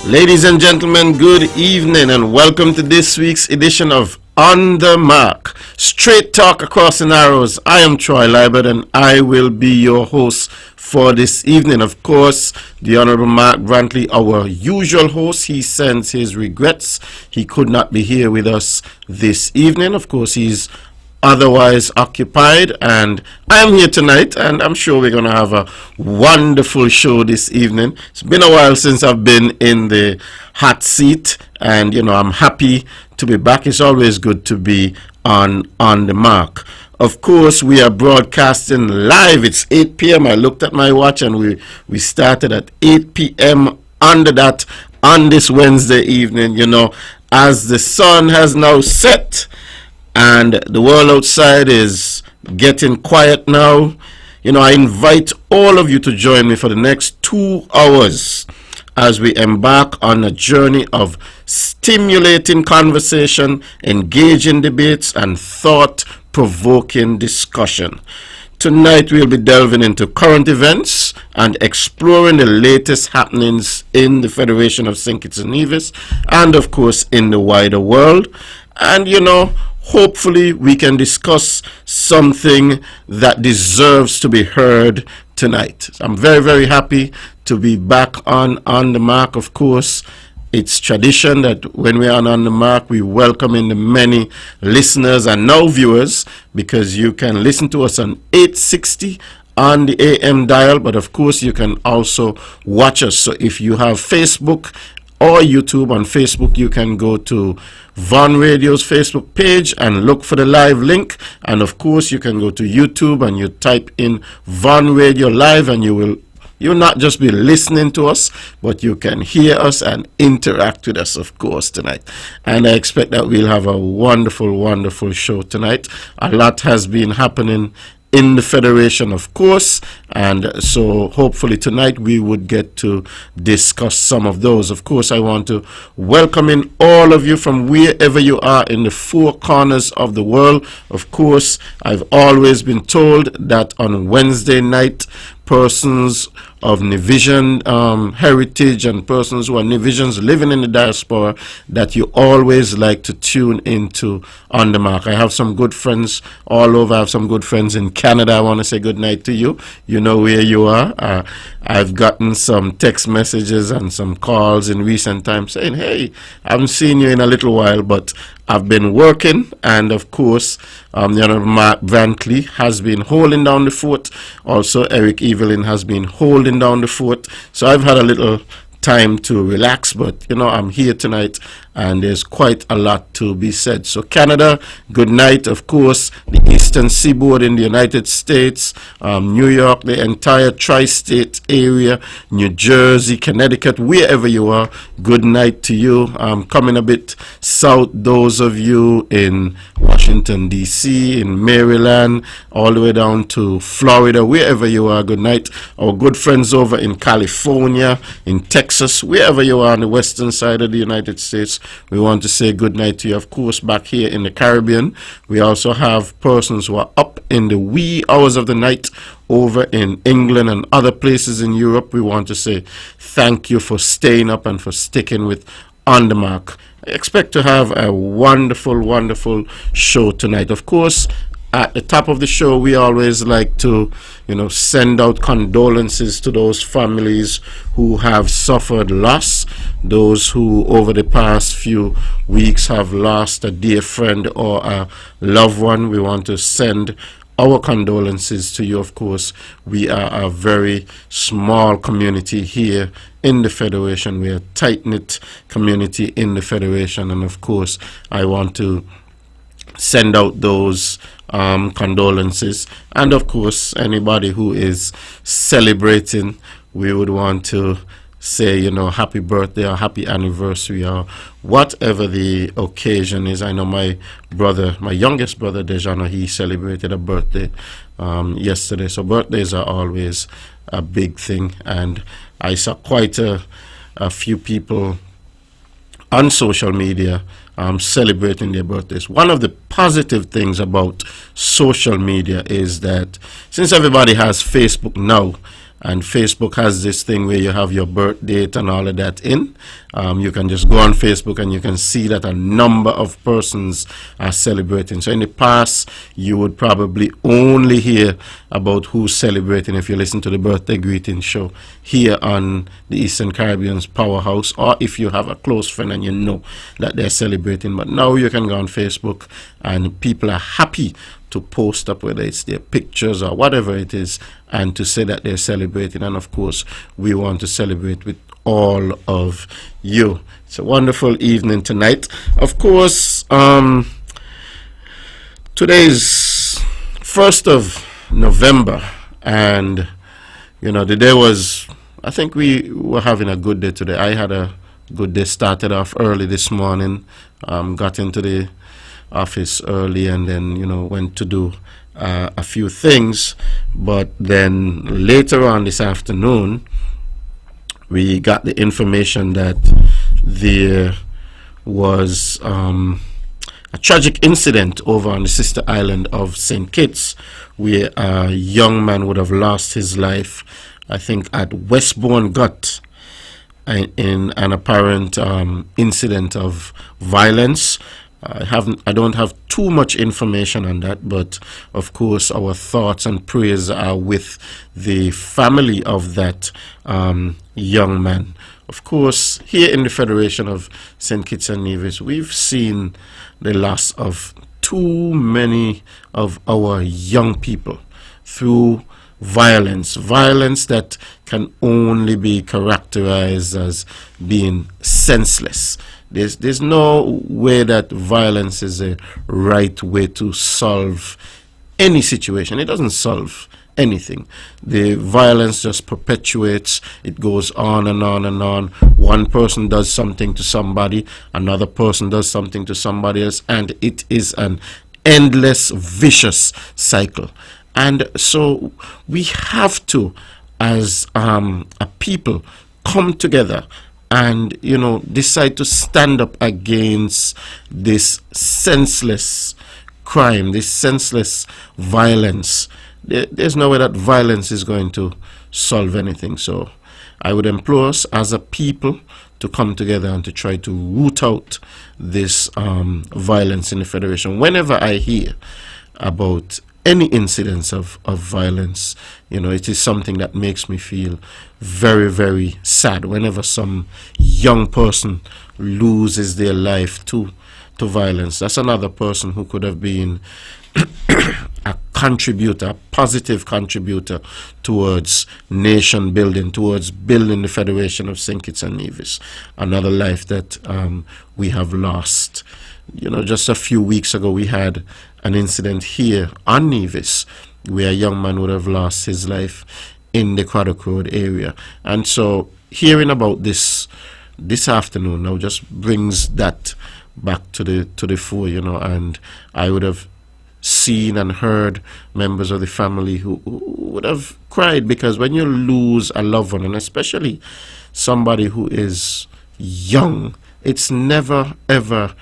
Ladies and gentlemen, good evening and welcome to this week's edition of On the Mark. Straight talk across the narrows. I am Troy Libert and I will be your host for this evening. Of course, the Honorable Mark Brantley, our usual host, he sends his regrets. He could not be here with us this evening. Of course, he's otherwise occupied, and I'm here tonight, and I'm sure we're going to have a wonderful show this evening. It's been a while since I've been in the hot seat, and I'm happy to be back. It's always good to be on the mark. Of course, we are broadcasting live. It's 8 p.m. I looked at my watch, and we started at 8 p.m. under that on this Wednesday evening, as the sun has now set and the world outside is getting quiet now. I invite all of you to join me for the next 2 hours as we embark on a journey of stimulating conversation, engaging debates, and thought-provoking discussion. Tonight we'll be delving into current events and exploring the latest happenings in the Federation of St. Kitts and Nevis and, of course, in the wider world. And, hopefully we can discuss something that deserves to be heard tonight. I'm very, very happy to be back on the mark. Of course, it's tradition that when we are on the mark, we welcome in the many listeners and now viewers, because you can listen to us on 860 on the AM dial, but of course you can also watch us. So if you have Facebook or YouTube, on Facebook you can go to Von Radio's Facebook page and look for the live link, and of course you can go to YouTube and you type in Von Radio Live, and you'll not just be listening to us, but you can hear us and interact with us, of course, tonight. And I expect that we'll have a wonderful, wonderful show tonight. A lot has been happening in the Federation, of course, and so hopefully tonight we would get to discuss some of those. Of course, I want to welcome in all of you from wherever you are in the four corners of the world. Of course, I've always been told that on Wednesday night, persons of Nivision heritage and persons who are Nivisians living in the diaspora, that you always like to tune into On The Mark. I have some good friends all over. I have some good friends in Canada. I want to say good night to you. You know where you are. I've gotten some text messages and some calls in recent times saying, hey, I haven't seen you in a little while, but I've been working, and of course, the Honorable Mark Brantley has been holding down the fort. Also, Eric Evelyn has been holding down the fort. So I've had a little time to relax, but I'm here tonight and there's quite a lot to be said. So Canada, good night. Of course, the Eastern Seaboard in the United States, New York, the entire tri-state area, New Jersey, Connecticut, wherever you are, good night to you. Coming a bit south, those of you in Washington, D.C., in Maryland, all the way down to Florida, wherever you are, good night. Our good friends over in California, in Texas, wherever you are on the western side of the United States, we want to say good night to you. Of course, back here in the Caribbean, we also have persons who are up in the wee hours of the night over in England and other places in Europe. We want to say thank you for staying up and for sticking with On The Mark. I expect to have a wonderful, wonderful show tonight. Of course, at the top of the show, we always like to, send out condolences to those families who have suffered loss, those who over the past few weeks have lost a dear friend or a loved one. We want to send our condolences to you. Of course, we are a very small community here in the Federation. We are a tight-knit community in the Federation, and of course, I want to send out those condolences. And of course, anybody who is celebrating, we would want to say, happy birthday or happy anniversary or whatever the occasion is. I know my youngest brother, Dejana, he celebrated a birthday yesterday. So birthdays are always a big thing. And I saw quite a few people on social media celebrating their birthdays. One of the positive things about social media is that since everybody has Facebook now, And Facebook has this thing where you have your birth date and all of that in. You can just go on Facebook and you can see that a number of persons are celebrating. So in the past, you would probably only hear about who's celebrating if you listen to the birthday greeting show here on the Eastern Caribbean's Powerhouse, or if you have a close friend and you know that they're celebrating. But now you can go on Facebook and people are happy to post up, whether it's their pictures or whatever it is, and to say that they're celebrating. And of course, we want to celebrate with all of you. It's a wonderful evening tonight. Of course, today is 1st of November, and you know, the day was, I think we were having a good day today. I had a good day. Started off early this morning, got into the office early, and then, you know, went to do a few things. But then later on this afternoon, we got the information that there was a tragic incident over on the sister island of St. Kitts, where a young man would have lost his life, I think, at Westbourne Gut, in an apparent incident of violence. I don't have too much information on that, but of course our thoughts and prayers are with the family of that young man. Of course, here in the Federation of St. Kitts and Nevis, we've seen the loss of too many of our young people through violence that can only be characterized as being senseless. There's no way that violence is a right way to solve any situation. It doesn't solve anything. The violence just perpetuates. It goes on and on and on. One person does something to somebody, another person does something to somebody else, and it is an endless, vicious cycle. And so we have to, as a people, come together and, you know, decide to stand up against this senseless crime, this senseless violence. There's no way that violence is going to solve anything. So I would implore us as a people to come together and to try to root out this violence in the Federation. Whenever I hear about any incidents of violence, you know, it is something that makes me feel very, very sad. Whenever some young person loses their life to violence, that's another person who could have been a contributor, a positive contributor towards nation building, towards building the Federation of St. Kitts and Nevis. Another life that we have lost. You know, just a few weeks ago, we had an incident here on Nevis where a young man would have lost his life in the Craddock Road area. And so hearing about this afternoon now just brings that back to the fore, you know, and I would have seen and heard members of the family who would have cried, because when you lose a loved one, and especially somebody who is young, it's never ever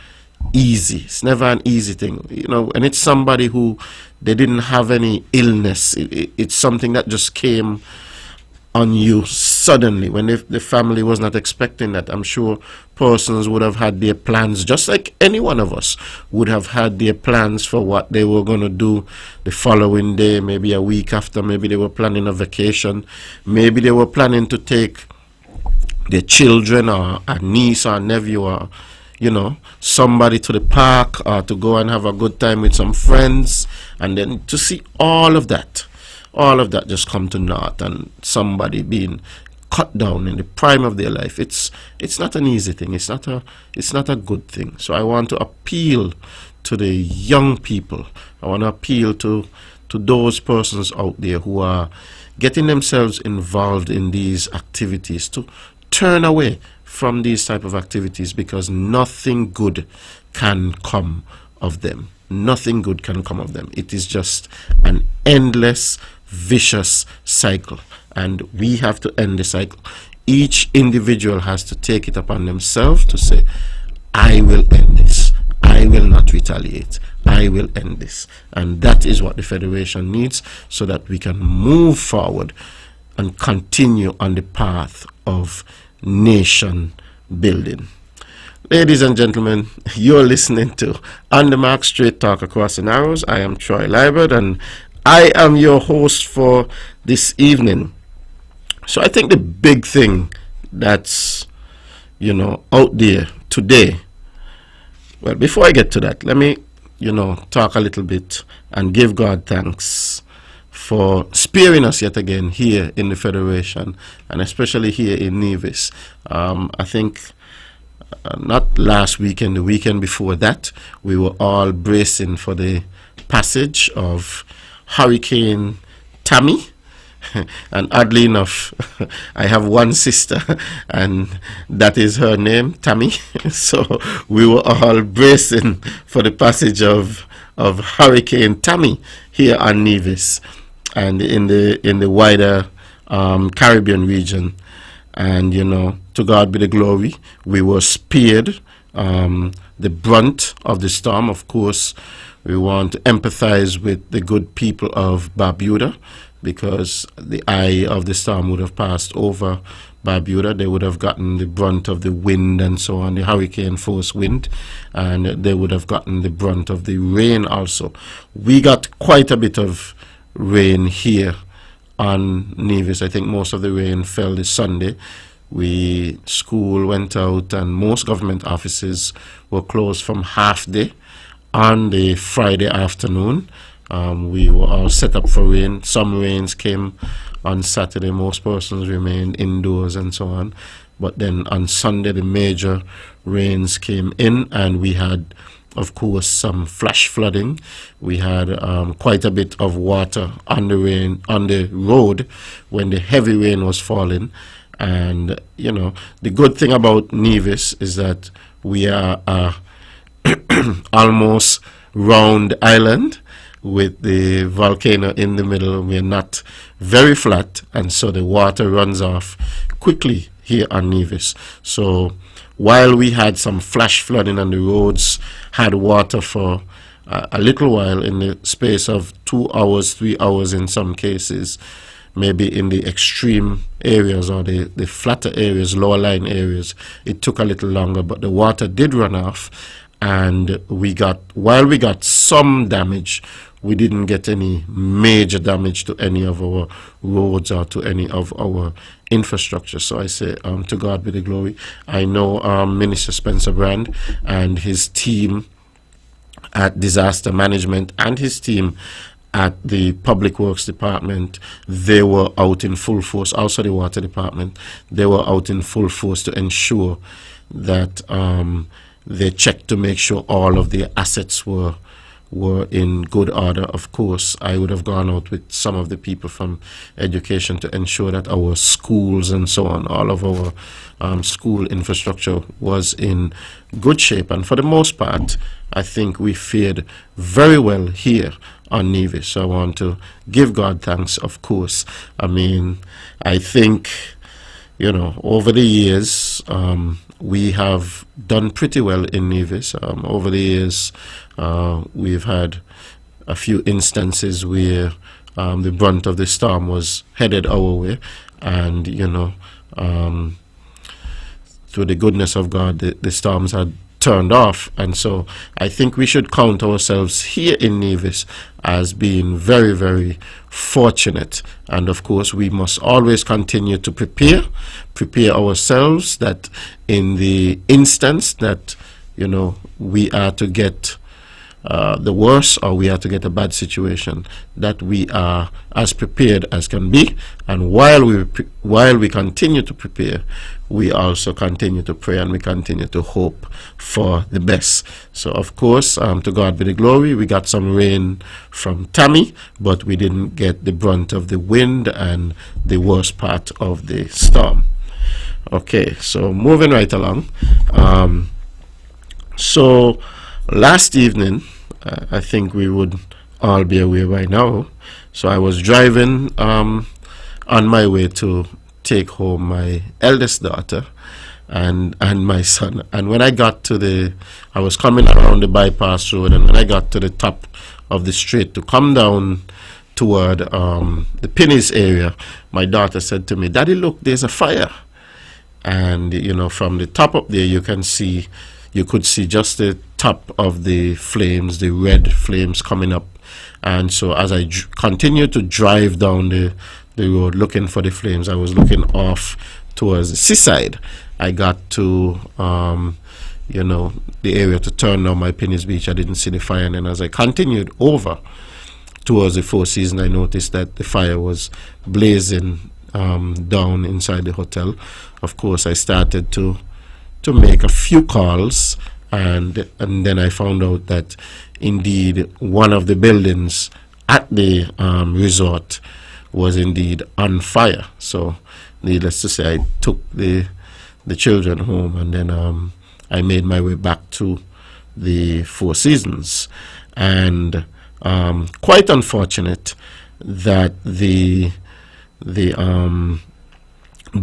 easy. It's never an easy thing, you know, and it's somebody who they didn't have any illness. It's something that just came on you suddenly when the family was not expecting that. I'm sure persons would have had their plans, just like any one of us would have had their plans for what they were going to do the following day, maybe a week after. Maybe they were planning a vacation, maybe they were planning to take their children or a niece or nephew or, you know, somebody to the park, or to go and have a good time with some friends, and then to see all of that just come to naught, and somebody being cut down in the prime of their life. It's not an easy thing. It's not a good thing. So I want to appeal to the young people. I want to appeal to those persons out there who are getting themselves involved in these activities to turn away from these type of activities, because nothing good can come of them. Nothing good can come of them. It is just an endless, vicious cycle, and we have to end the cycle. Each individual has to take it upon themselves to say, I will end this. I will not retaliate. I will end this. And that is what the Federation needs, so that we can move forward and continue on the path of nation building. Ladies and gentlemen, you're listening to On the Mark Straight Talk Across the Narrows. I am Troy Liebert, and I am your host for this evening. So I think the big thing that's, out there today, well, before I get to that, let me, talk a little bit and give God thanks for sparing us yet again here in the Federation, and especially here in Nevis. I think not last weekend, the weekend before that, we were all bracing for the passage of Hurricane Tammy. And oddly enough, I have one sister, and that is her name, Tammy. So we were all bracing for the passage of Hurricane Tammy here on Nevis and in the wider Caribbean region. And to God be the glory, we were spared the brunt of the storm. Of course, we want to empathize with the good people of Barbuda, because the eye of the storm would have passed over Barbuda. They would have gotten the brunt of the wind and so on, the hurricane force wind, and they would have gotten the brunt of the rain also. We got quite a bit of rain here on Nevis. I think most of the rain fell this Sunday. School went out, and most government offices were closed from half day on the Friday afternoon. We were all set up for rain. Some rains came on Saturday. Most persons remained indoors and so on. But then on Sunday, the major rains came in, and we had, of course, some flash flooding. We had quite a bit of water on the road when the heavy rain was falling. And the good thing about Nevis is that we are a almost round island with the volcano in the middle. We're not very flat, and so the water runs off quickly here on Nevis. So while we had some flash flooding on the roads, had water for a little while, in the space of 2 hours, 3 hours in some cases, maybe in the extreme areas or the flatter areas, lower lying areas, it took a little longer, but the water did run off. And while we got some damage, we didn't get any major damage to any of our roads or to any of our infrastructure. So I say, to God be the glory. I know Minister Spencer Brand and his team at Disaster Management and his team at the Public Works Department, they were out in full force. Also the Water Department, they were out in full force to ensure that they checked to make sure all of the assets were in good order. Of course, I would have gone out with some of the people from education to ensure that our schools and so on, all of our school infrastructure was in good shape. And for the most part, I think we fared very well here on Nevis. So I want to give God thanks, of course. I mean, I think, over the years, we have done pretty well in Nevis. Over the years, we've had a few instances where the brunt of the storm was headed our way, and through the goodness of God, the storms had turned off. And so I think we should count ourselves here in Nevis as being very, very fortunate. And of course, we must always continue to prepare ourselves, that in the instance that we are to get the worst, or we are to get a bad situation, that we are as prepared as can be. And while we continue to prepare, we also continue to pray, and we continue to hope for the best. So of course, to God be the glory, we got some rain from Tammy, but we didn't get the brunt of the wind and the worst part of the storm. Okay, so moving right along. So last evening, I think we would all be aware by now. So I was driving on my way to take home my eldest daughter and my son. And when I got I was coming around the bypass road, and when I got to the top of the street to come down toward the Pennies area, my daughter said to me, "Daddy, look, there's a fire." And, from the top up there, you could see just the top of the flames, the red flames coming up. And so as I continued to drive down the road looking for the flames, I was looking off towards the seaside. I got to, the area to turn down my Penny's Beach. I didn't see the fire. And then as I continued over towards the Four Seasons, I noticed that the fire was blazing down inside the hotel. Of course, I started to make a few calls, and then I found out that indeed one of the buildings at the resort was indeed on fire. So needless to say, I took the children home, and then I made my way back to the Four Seasons. And quite unfortunate that the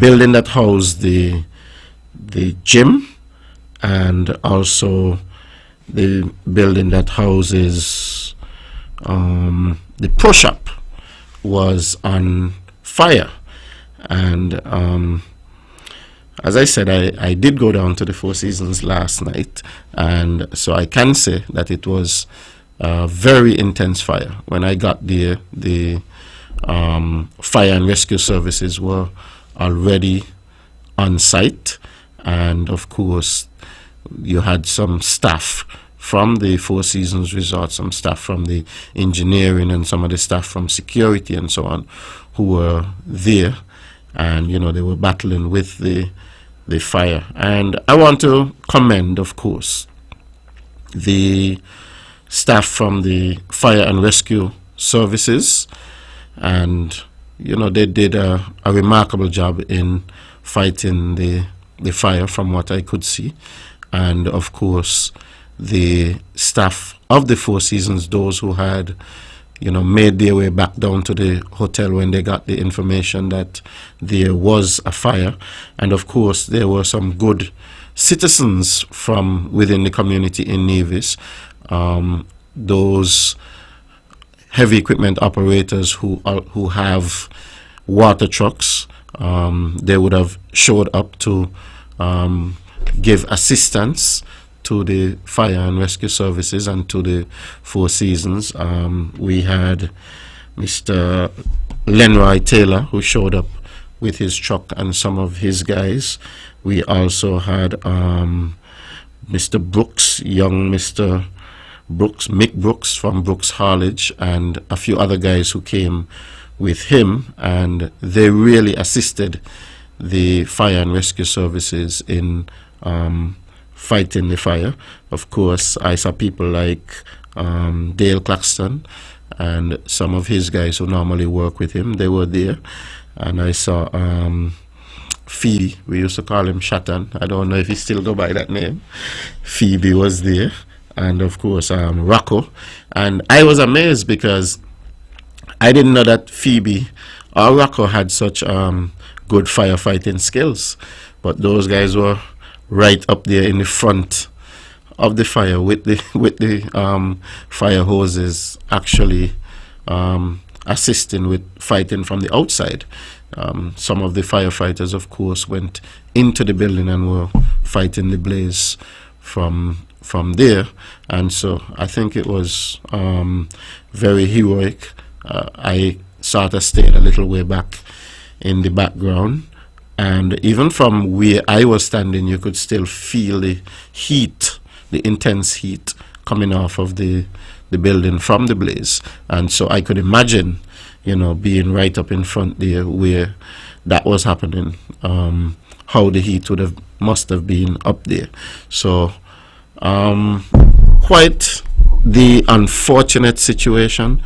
building that housed the gym, and also the building that houses the pro shop, was on fire. And as I said, I did go down to the Four Seasons last night, and so I can say that it was a very intense fire. When I got there, the fire and rescue services were already on site, and of course you had some staff from the Four Seasons Resort, some staff from the engineering, and some of the staff from security and so on, who were there, and they were battling with the fire. And I want to commend, of course, the staff from the fire and rescue services, and they did a remarkable job in fighting the fire, from what I could see. And of course, the staff of the Four Seasons, those who had made their way back down to the hotel when they got the information that there was a fire. And of course, there were some good citizens from within the community in Nevis, those heavy equipment operators who have water trucks. They would have showed up to give assistance to the fire and rescue services and to the Four Seasons. We had Mr. Lenroy Taylor, who showed up with his truck and some of his guys. We also had Mr. Brooks, young Mr. Brooks, Mick Brooks from Brooks Haulage, and a few other guys who came with him, and they really assisted the fire and rescue services in fighting the fire. Of course, I saw people like Dale Claxton and some of his guys who normally work with him. They were there. And I saw Phoebe, we used to call him Shatan. I don't know if he still go by that name. Phoebe was there. And of course, Rocco. And I was amazed because I didn't know that Phoebe or Rocco had such good firefighting skills. But those guys were right up there in the front of the fire with the fire hoses, actually assisting with fighting from the outside. Some of the firefighters, of course, went into the building and were fighting the blaze from there. And so I think it was very heroic. I sort of stayed a little way back in the background, and even from where I was standing, you could still feel the heat, the intense heat coming off of the building from the blaze. And so I could imagine, being right up in front there where that was happening, how the heat must have been up there. So quite the unfortunate situation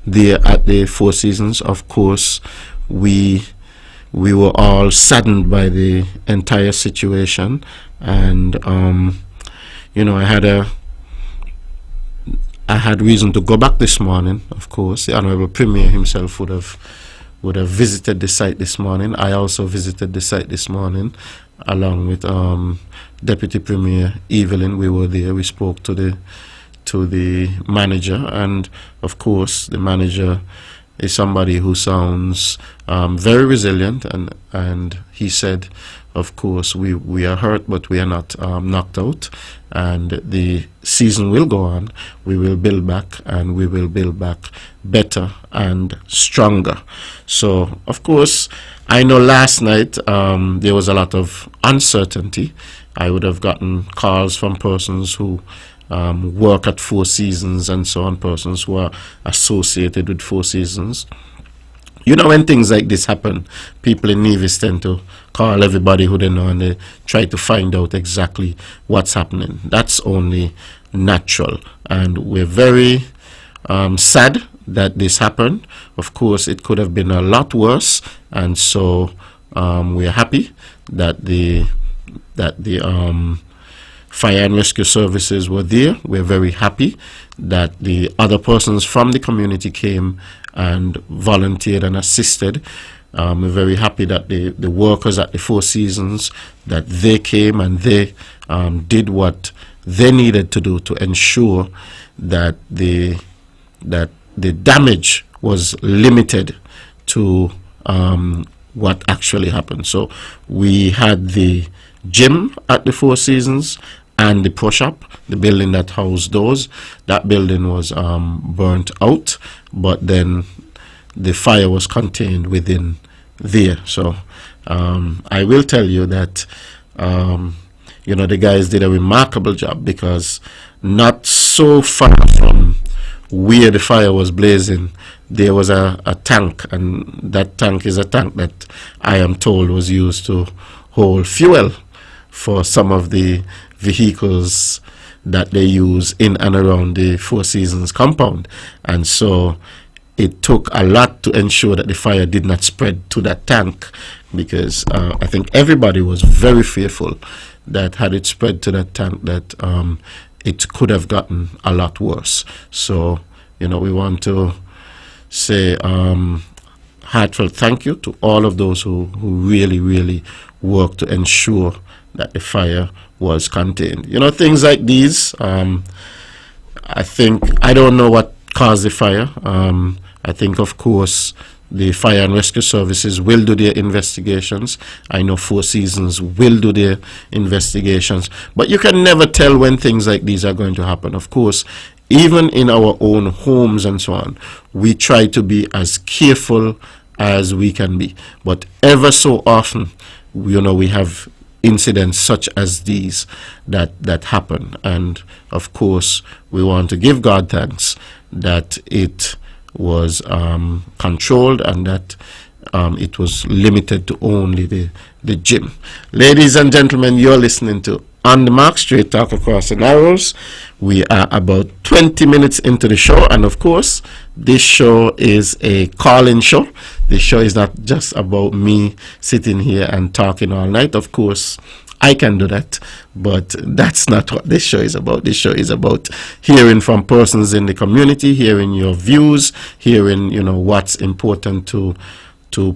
there at the Four Seasons. Of course, we were all saddened by the entire situation, and I had reason to go back this morning. Of course, the Honorable Premier himself would have visited the site this morning. I also visited the site this morning along with Deputy Premier Evelyn. We were there. We spoke to the manager, and of course the manager is somebody who sounds very resilient, and he said, of course, we are hurt, but we are not knocked out, and the season will go on. We will build back, and we will build back better and stronger. So, of course, I know last night there was a lot of uncertainty. I would have gotten calls from persons who work at Four Seasons and so on, persons who are associated with Four Seasons. You know, when things like this happen, people in Nevis tend to call everybody who they know and they try to find out exactly what's happening. That's only natural. And we're very sad that this happened. Of course, it could have been a lot worse. And so we're happy that the fire and rescue services were there. We're very happy that the other persons from the community came and volunteered and assisted. We're very happy that the workers at the Four Seasons, that they came and they did what they needed to do to ensure that the damage was limited to what actually happened. So we had the gym at the Four Seasons and the pro shop, the building that housed those. That building was burnt out, but then the fire was contained within there. So I will tell you that you know, the guys did a remarkable job, because not so far from where the fire was blazing there was a tank, and that tank is a tank that I am told was used to hold fuel for some of the vehicles that they use in and around the Four Seasons compound. And so it took a lot to ensure that the fire did not spread to that tank, because I think everybody was very fearful that had it spread to that tank, that it could have gotten a lot worse. So, you know, we want to say heartfelt thank you to all of those who really worked to ensure that the fire was contained. You know, things like these, I don't know what caused the fire. I think, of course, the fire and rescue services will do their investigations. I know Four Seasons will do their investigations. But you can never tell when things like these are going to happen. Of course, even in our own homes and so on, we try to be as careful as we can be. But ever so often, you know, we have incidents such as these that happen. And of course, we want to give God thanks that it was controlled and that it was limited to only the gym. Ladies and gentlemen, you're listening to On the Mark, Straight Talk Across the Narrows. We are about 20 minutes into the show, and of course, this show is a call-in show. This show is not just about me sitting here and talking all night. Of course, I can do that, but that's not what this show is about. This show is about hearing from persons in the community, hearing your views, hearing, you know, what's important to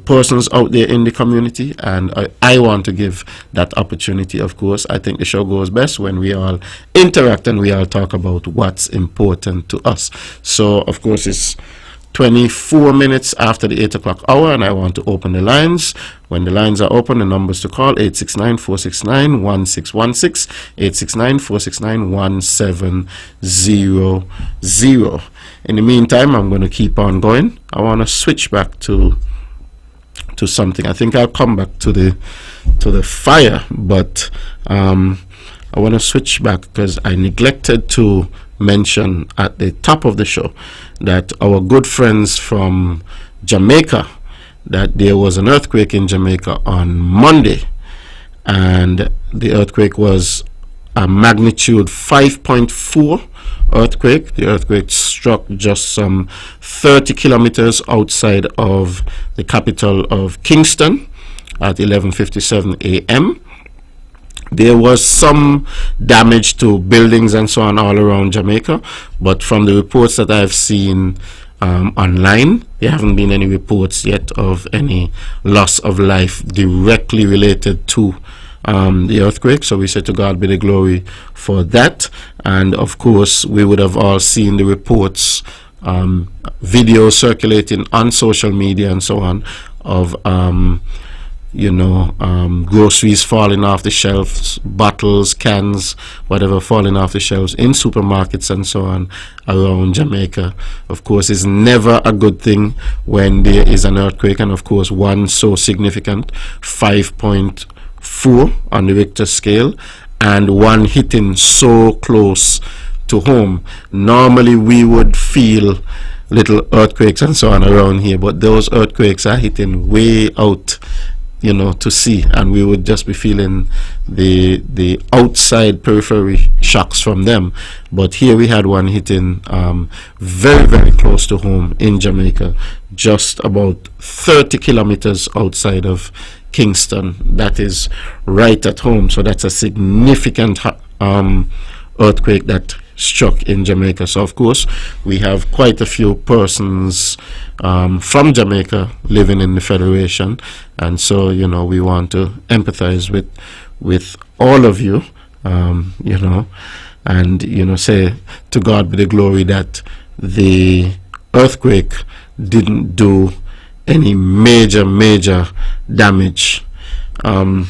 persons out there in the community, and I want to give that opportunity. Of course, I think the show goes best when we all interact and we all talk about what's important to us. So, of course, it's 24 minutes after the 8 o'clock hour, and I want to open the lines. When the lines are open, the numbers to call: 869-469-1616, 869-469-1700. In the meantime, I'm going to keep on going. I want to switch back to something. I think I'll come back to the fire, but I want to switch back because I neglected to mention at the top of the show that our good friends from Jamaica, that there was an earthquake in Jamaica on Monday, and the earthquake was a magnitude 5.4 earthquake. The earthquake struck just some 30 kilometers outside of the capital of Kingston at 11:57 a.m. There was some damage to buildings and so on all around Jamaica, but from the reports that I've seen online, there haven't been any reports yet of any loss of life directly related to the earthquake. So we say to God be the glory for that. And of course, we would have all seen the reports videos circulating on social media and so on of groceries falling off the shelves, bottles, cans, whatever falling off the shelves in supermarkets and so on around Jamaica. Of course, it's never a good thing when there is an earthquake, and of course one so significant, 5.4 on the Richter scale, and one hitting so close to home. Normally we would feel little earthquakes and so on around here, but those earthquakes are hitting way out to sea, and we would just be feeling the outside periphery shocks from them. But here we had one hitting very, very close to home in Jamaica, just about 30 kilometers outside of Kingston. That is right at home. So that's a significant earthquake that struck in Jamaica. So of course we have quite a few persons from Jamaica living in the Federation, and so we want to empathize with all of you, and say to God be the glory that the earthquake didn't do any major damage. I'm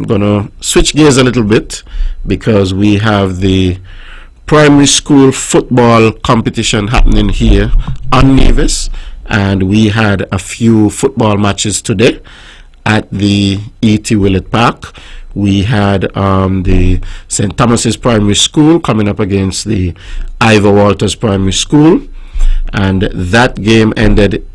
gonna switch gears a little bit because we have the primary school football competition happening here on Nevis, and we had a few football matches today at the E.T. Willett Park. We had the St. Thomas's Primary School coming up against the Ivor Walters Primary School, and that game ended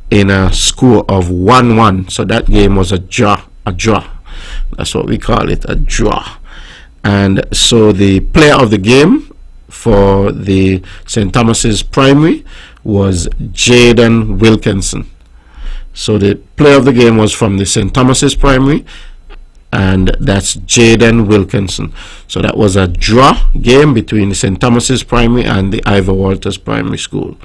in a score of 1-1. So that game was a draw. That's what we call it, a draw. And so the player of the game for the St. Thomas's Primary was Jaden Wilkinson. So the player of the game was from the St. Thomas's Primary, and that's Jaden Wilkinson. So that was a draw game between the St. Thomas's Primary and the Ivor Walters Primary School.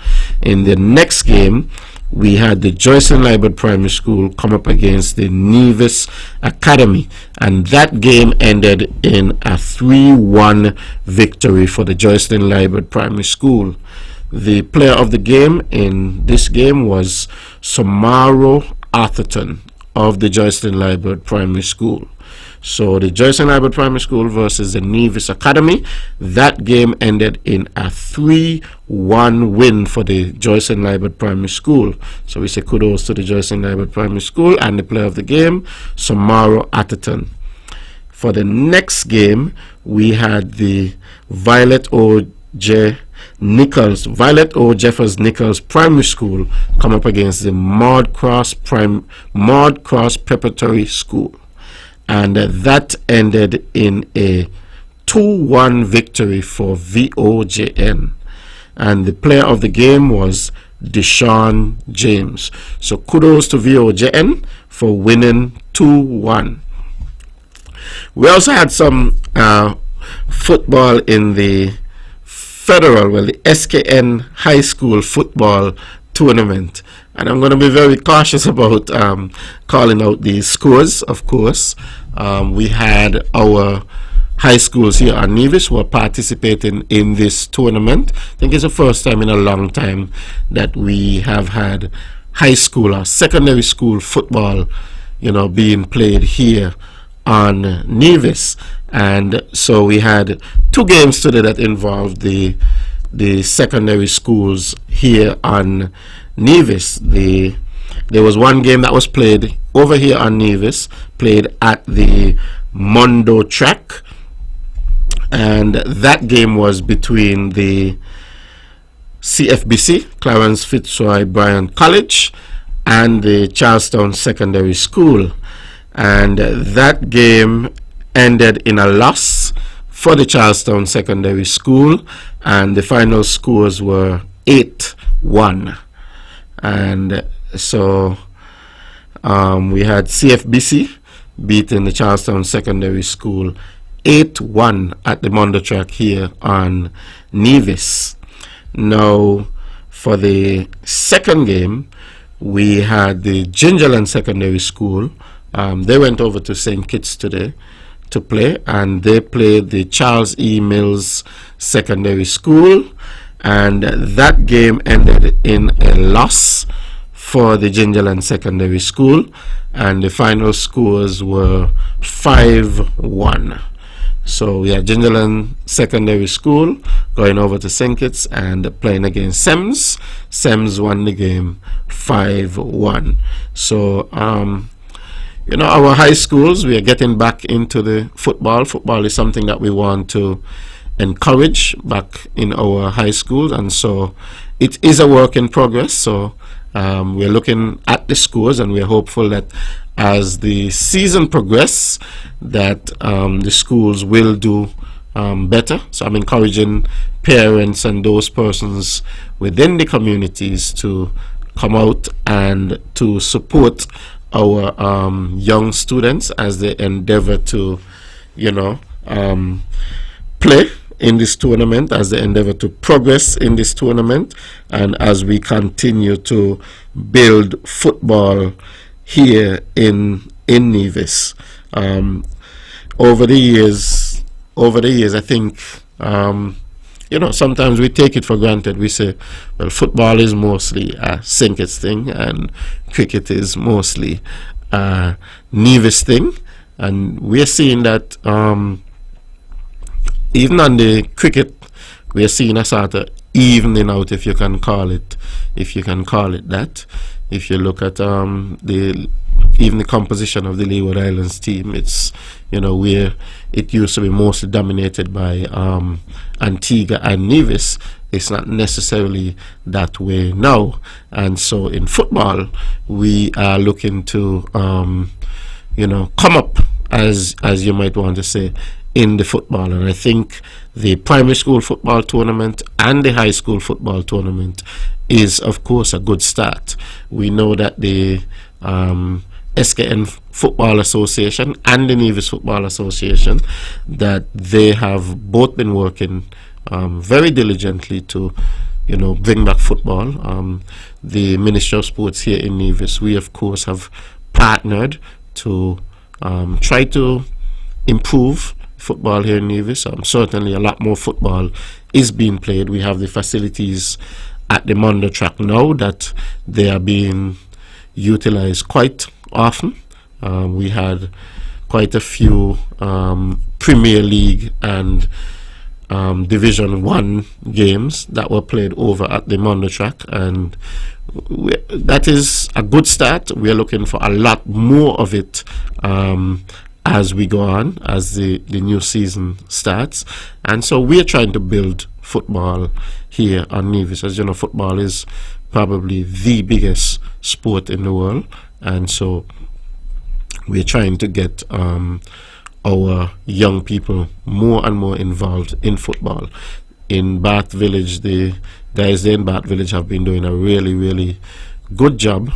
In the next game, we had the Joycelyn Liburd Primary School come up against the Nevis Academy, and that game ended in a 3-1 victory for the Joycelyn Liburd Primary School. The player of the game in this game was Somaro Atherton of the Joycelyn Liburd Primary School. So the Joycelyn Liburd Primary School versus the Nevis Academy, that game ended in a 3-1 win for the Joycelyn Liburd Primary School. So we say kudos to the Joycelyn Liburd Primary School and the player of the game, Somaro Atherton. For the next game, we had the Violet O. Jeffers Nichols Primary School come up against the Maud Cross Preparatory School, and that ended in a 2-1 victory for VOJN, and the player of the game was Deshaun James. So kudos to VOJN for winning 2-1. We also had some football in the the SKN High School football tournament, and I'm going to be very cautious about calling out these scores. Of course, we had our high schools here on Nevis who are participating in this tournament. I think it's the first time in a long time that we have had high school or secondary school football being played here on Nevis. And so we had 2 games today that involved the secondary schools here on Nevis. There was one game that was played over here on Nevis, played at the Mondo track, and that game was between the CFBC, Clarence Fitzroy Bryan College, and the Charlestown Secondary School, and that game ended in a loss for the Charlestown Secondary School, and the final scores were 8-1. And so we had CFBC beating the Charlestown Secondary School 8-1 at the Mondo track here on Nevis. Now for the second game, we had the Gingerland Secondary School. They went over to St. Kitts today to play, and they played the Charles E. Mills Secondary School, and that game ended in a loss for the Gingerland Secondary School, and the final scores were 5-1. So we had Gingerland Secondary School going over to St. Kitts and playing against Sems. Sems won the game 5-1. So our high schools, we are getting back into the football. Football is something that we want to encourage back in our high schools, and so it is a work in progress. So we're looking at the scores, and we're hopeful that as the season progresses, that the schools will do better. So I'm encouraging parents and those persons within the communities to come out and to support our young students as they endeavor to, play in this tournament, as they endeavor to progress in this tournament, and as we continue to build football here in Nevis. Over the years, I think, sometimes we take it for granted. We say, well, football is mostly a St. Kitts thing, and cricket is mostly a Nevis thing, and we're seeing that even on the cricket, we are seeing a sort of evening out, if you can call it that. If you look at even the composition of the Leeward Islands team, it's where it used to be mostly dominated by Antigua and Nevis. It's not necessarily that way now, and so in football we are looking to come up, as you might want to say, in the football. And I think the primary school football tournament and the high school football tournament is, of course, a good start. We know that the SKN Football Association and the Nevis Football Association, that they have both been working very diligently to bring back football. The Ministry of Sports here in Nevis, we of course have partnered to try to improve football here in Nevis. Certainly a lot more football is being played. We have the facilities at the Mondo track now that they are being utilized quite often. We had quite a few Premier League and Division 1 games that were played over at the Mondo track, and that is a good start. We are looking for a lot more of it as we go on, as the new season starts. And so we are trying to build football here on Nevis. As you know, football is probably the biggest sport in the world, and so we're trying to get our young people more and more involved in football. In Bath Village, the guys there in Bath Village have been doing a really, really good job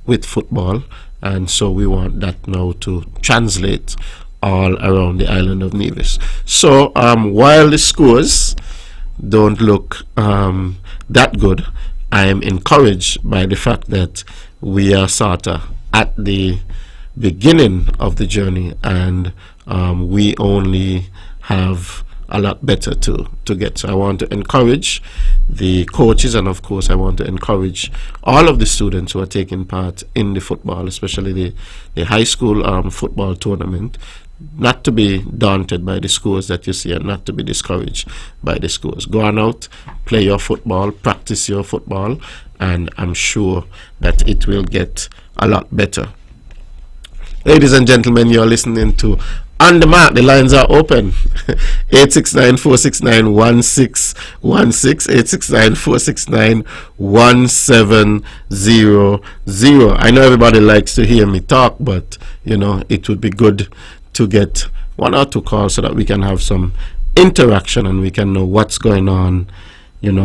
with football, and so we want that now to translate all around the island of Nevis. So while the scores don't look that good, I am encouraged by the fact that we are sort of at the beginning of the journey, and we only have a lot better to get. So I want to encourage the coaches, and of course I want to encourage all of the students who are taking part in the football, especially the high school football tournament, not to be daunted by the scores that you see, and not to be discouraged by the scores. Go on out, play your football, practice your football, and I'm sure that it will get a lot better. Ladies and gentlemen, you're listening to On The Mark. The lines are open. 869-469-1616, 869-469-1700. I know everybody likes to hear me talk, but it would be good to get one or two calls so that we can have some interaction and we can know what's going on,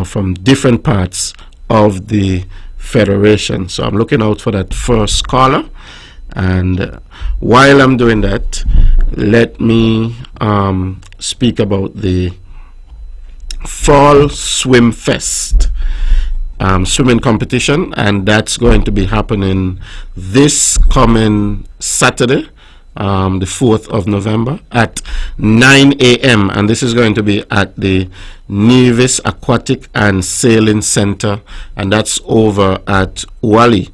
from different parts of the federation. So I'm looking out for that first caller. And while I'm doing that, let me speak about the Fall Swim Fest swimming competition, and that's going to be happening this coming Saturday, the 4th of November, at 9 a.m. and this is going to be at the Nevis Aquatic and Sailing Center, and that's over at Wally.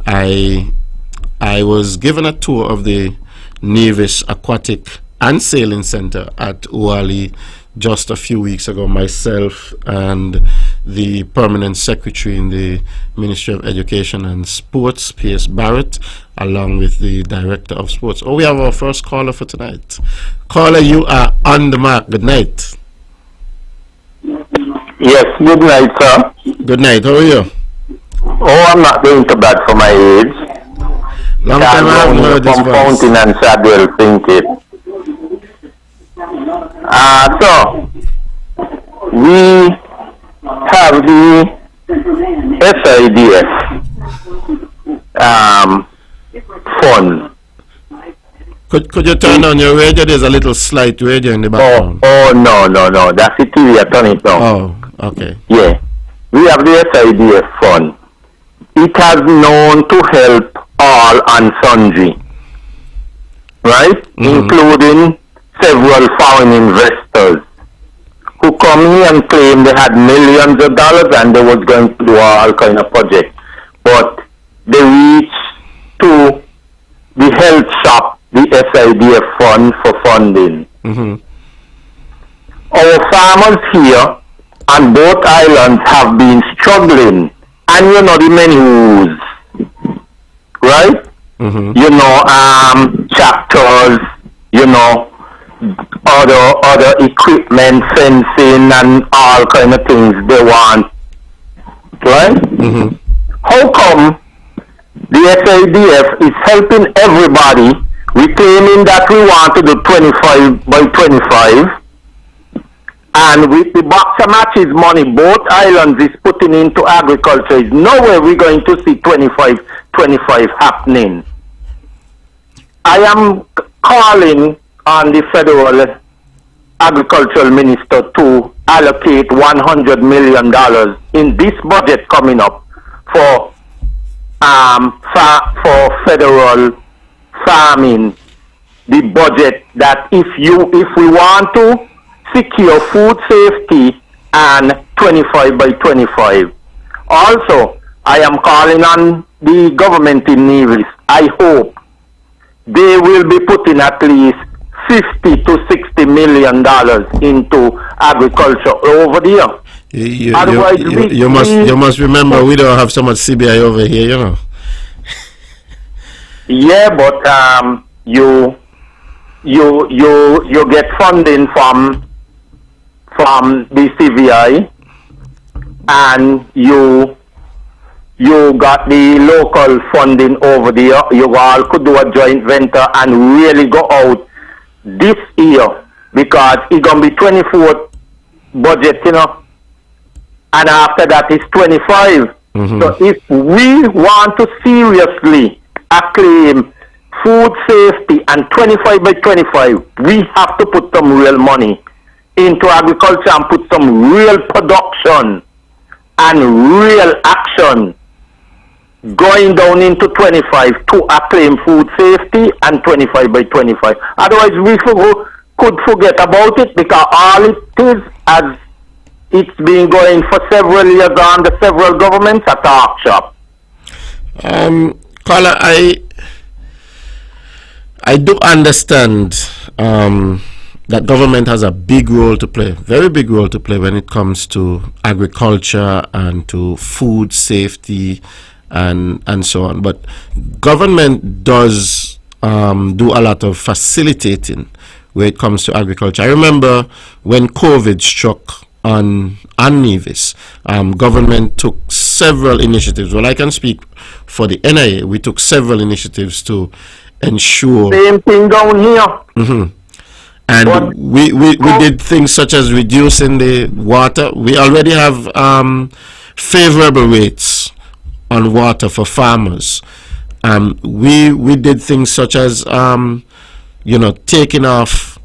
I was given a tour of the Nevis Aquatic and Sailing Center at Wally just a few weeks ago, myself and the permanent secretary in the Ministry of Education and Sports, P.S. Barrett, along with the director of sports. Oh, we have our first caller for tonight. Caller, you are on the mark. Good night. Yes, good night, sir. Good night. How are you? Oh, I'm not doing too bad for my age. Long time I haven't heard this voice. Fountain and Shadwell think it. So we have the SIDF fund. Could you turn on your radio? There's a little slight radio in the background. Oh no. That's the TV. I turn it down. Oh, okay. Yeah. We have the SIDF fund. It has known to help all and sundry, right? Including several foreign investors who come here and claim they had millions of dollars and they was going to do all kind of projects. But they reached to the health shop, the SIDF fund for funding. Our farmers here on both islands have been struggling, and you know the many woes, right? You know, tractors, you know, other equipment, fencing, and all kind of things they want, right? How come the SIDF is helping everybody, reclaiming that we want to do 25 by 25, and with the boxer matches money both islands is putting into agriculture, is nowhere we're going to see 25 happening. I am calling on the federal agricultural minister to allocate $100 million in this budget coming up for federal farming. The budget that if we want to secure food safety and 25 by 25. Also, I am calling on the government in Nevis. I hope they will be putting at least $50 to $60 million into agriculture over there. You must remember we don't have so much CBI over here, you know. Yeah, but you get funding from the CBI, and you got the local funding over there. You all could do a joint venture and really go out this year, because it's going to be 24th budget, you know, and after that it's 25. So if we want to seriously acclaim food safety and 25 by 25, we have to put some real money into agriculture and put some real production and real action going down into 25 to acclaim food safety and 25 by 25. Otherwise, we could forget about it, because all it is, as it's been going for several years under several governments, a talk shop. Carla, I do understand that government has a big role to play, very big role to play when it comes to agriculture and to food safety and so on. But government does do a lot of facilitating when it comes to agriculture. I remember when COVID struck on Nevis, government took several initiatives. Well, I can speak for the NIA. We took several initiatives to ensure. Same thing down here. And we did things such as reducing the water. We already have favorable rates on water for farmers. We did things such as taking off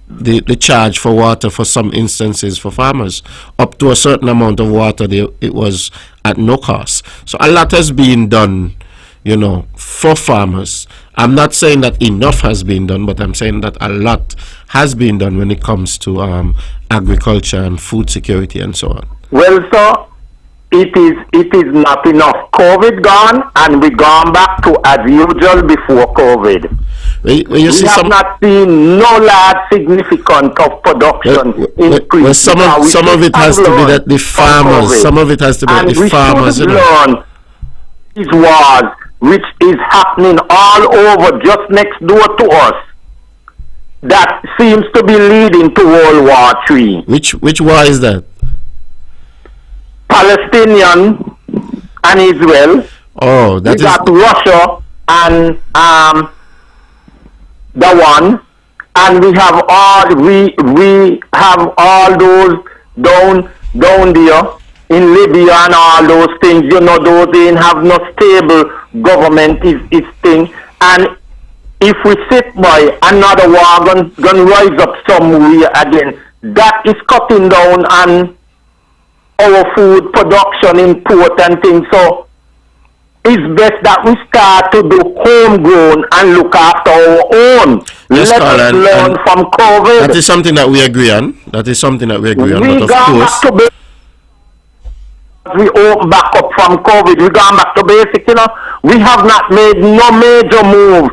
the charge for water for some instances for farmers. Up to a certain amount of water, it was at no cost. So a lot has been done for farmers. I'm not saying that enough has been done, but I'm saying that a lot has been done when it comes to agriculture and food security and so on. Well, sir, it is not enough. COVID gone, and we gone back to as usual before COVID. We have not seen no large significant of production increase. Some of it has to be that the farmers. Some of it has to be that the farmers. Learn these wars, which is happening all over, just next door to us. That seems to be leading to World War III. Which war is that? Palestinian and Israel. Oh, that we got Russia and the one, and we have all those down there in Libya and all those things. Those they have no stable government is thing. And if we sit by, another war gonna rise up somewhere again. That is cutting down on our food production, import and things. So it's best that we start to do homegrown and look after our own. Yes, Let us learn from COVID. That is something that we agree on. But of course, we open back up from COVID. We gone back to basic. We have not made no major move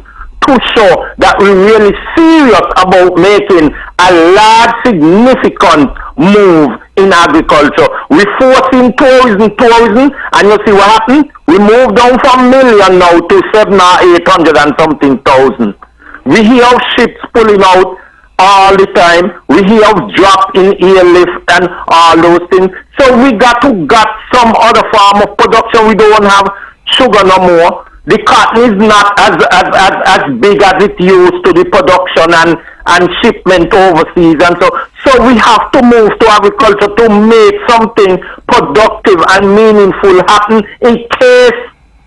to show that we're really serious about making a large, significant move in agriculture. We forcing tourism, and you see what happened? We moved down from million now to 700 or 800 and something thousand. We hear of ships pulling out all the time. We hear of drop in airlift and all those things. So we got some other form of production. We don't have sugar no more. The cotton is not as big as it used to, the production and shipment overseas, and so we have to move to agriculture to make something productive and meaningful happen in case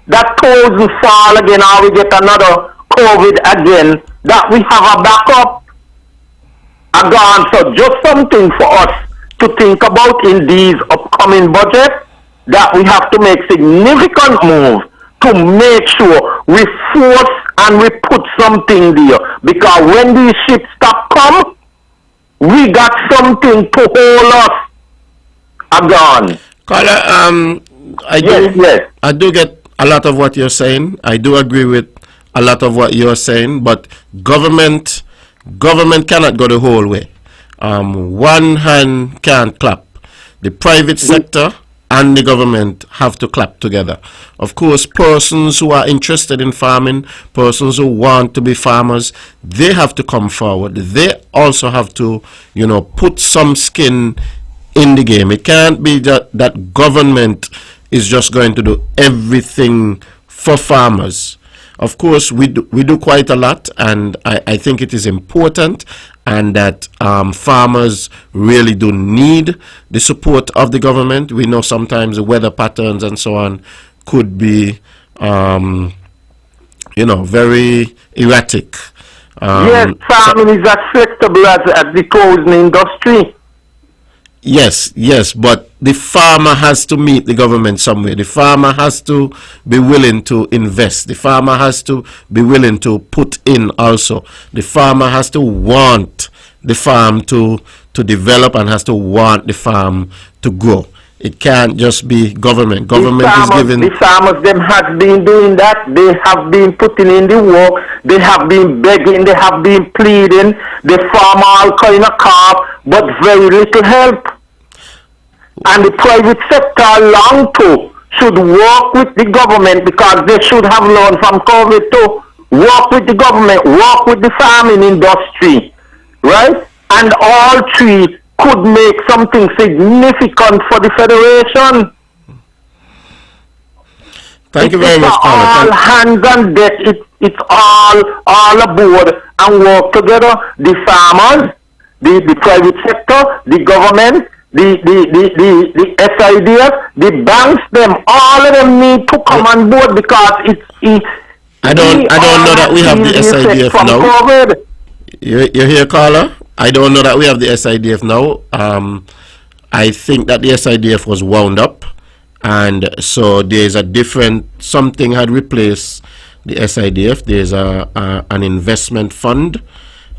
that thousand fall again or we get another COVID again, that we have a backup again. So just something for us to think about in these upcoming budgets, that we have to make significant moves to make sure we force and we put something there. Because when these ships stop come, we got something to hold us again. Carla, I do get a lot of what you're saying. I do agree with a lot of what you're saying, but government cannot go the whole way. One hand can't clap. The private sector and the government have to clap together. Of course, persons who are interested in farming, persons who want to be farmers, they have to come forward. They also have to, put some skin in the game. It can't be that government is just going to do everything for farmers. Of course, we do quite a lot, and I think it is important, and that farmers really do need the support of the government. We know sometimes the weather patterns and so on could be, very erratic. Yes, farming is as flexible as the clothing industry. Yes, but the farmer has to meet the government somewhere. The farmer has to be willing to invest. The farmer has to be willing to put in also. The farmer has to want the farm to develop and has to want the farm to grow. It can't just be government. Government is giving... The farmers, them have been doing that. They have been putting in the work. They have been begging. They have been pleading. They farm all kind of crop, but very little help. And the private sector long too should work with the government, because they should have learned from COVID too. Work with the government, work with the farming industry, right? And all three could make something significant for the federation. Thank you very much, Carla. All hands on deck. It's all aboard and work together. The farmers, the private sector, the government, the SIDF, the banks, them, all of them need to come on board, because I don't know that we have the SIDF now. COVID. You hear, Carla? I don't know that we have the SIDF now. I think that the SIDF was wound up, And so there's a different, something had replaced the SIDF. There's an investment fund.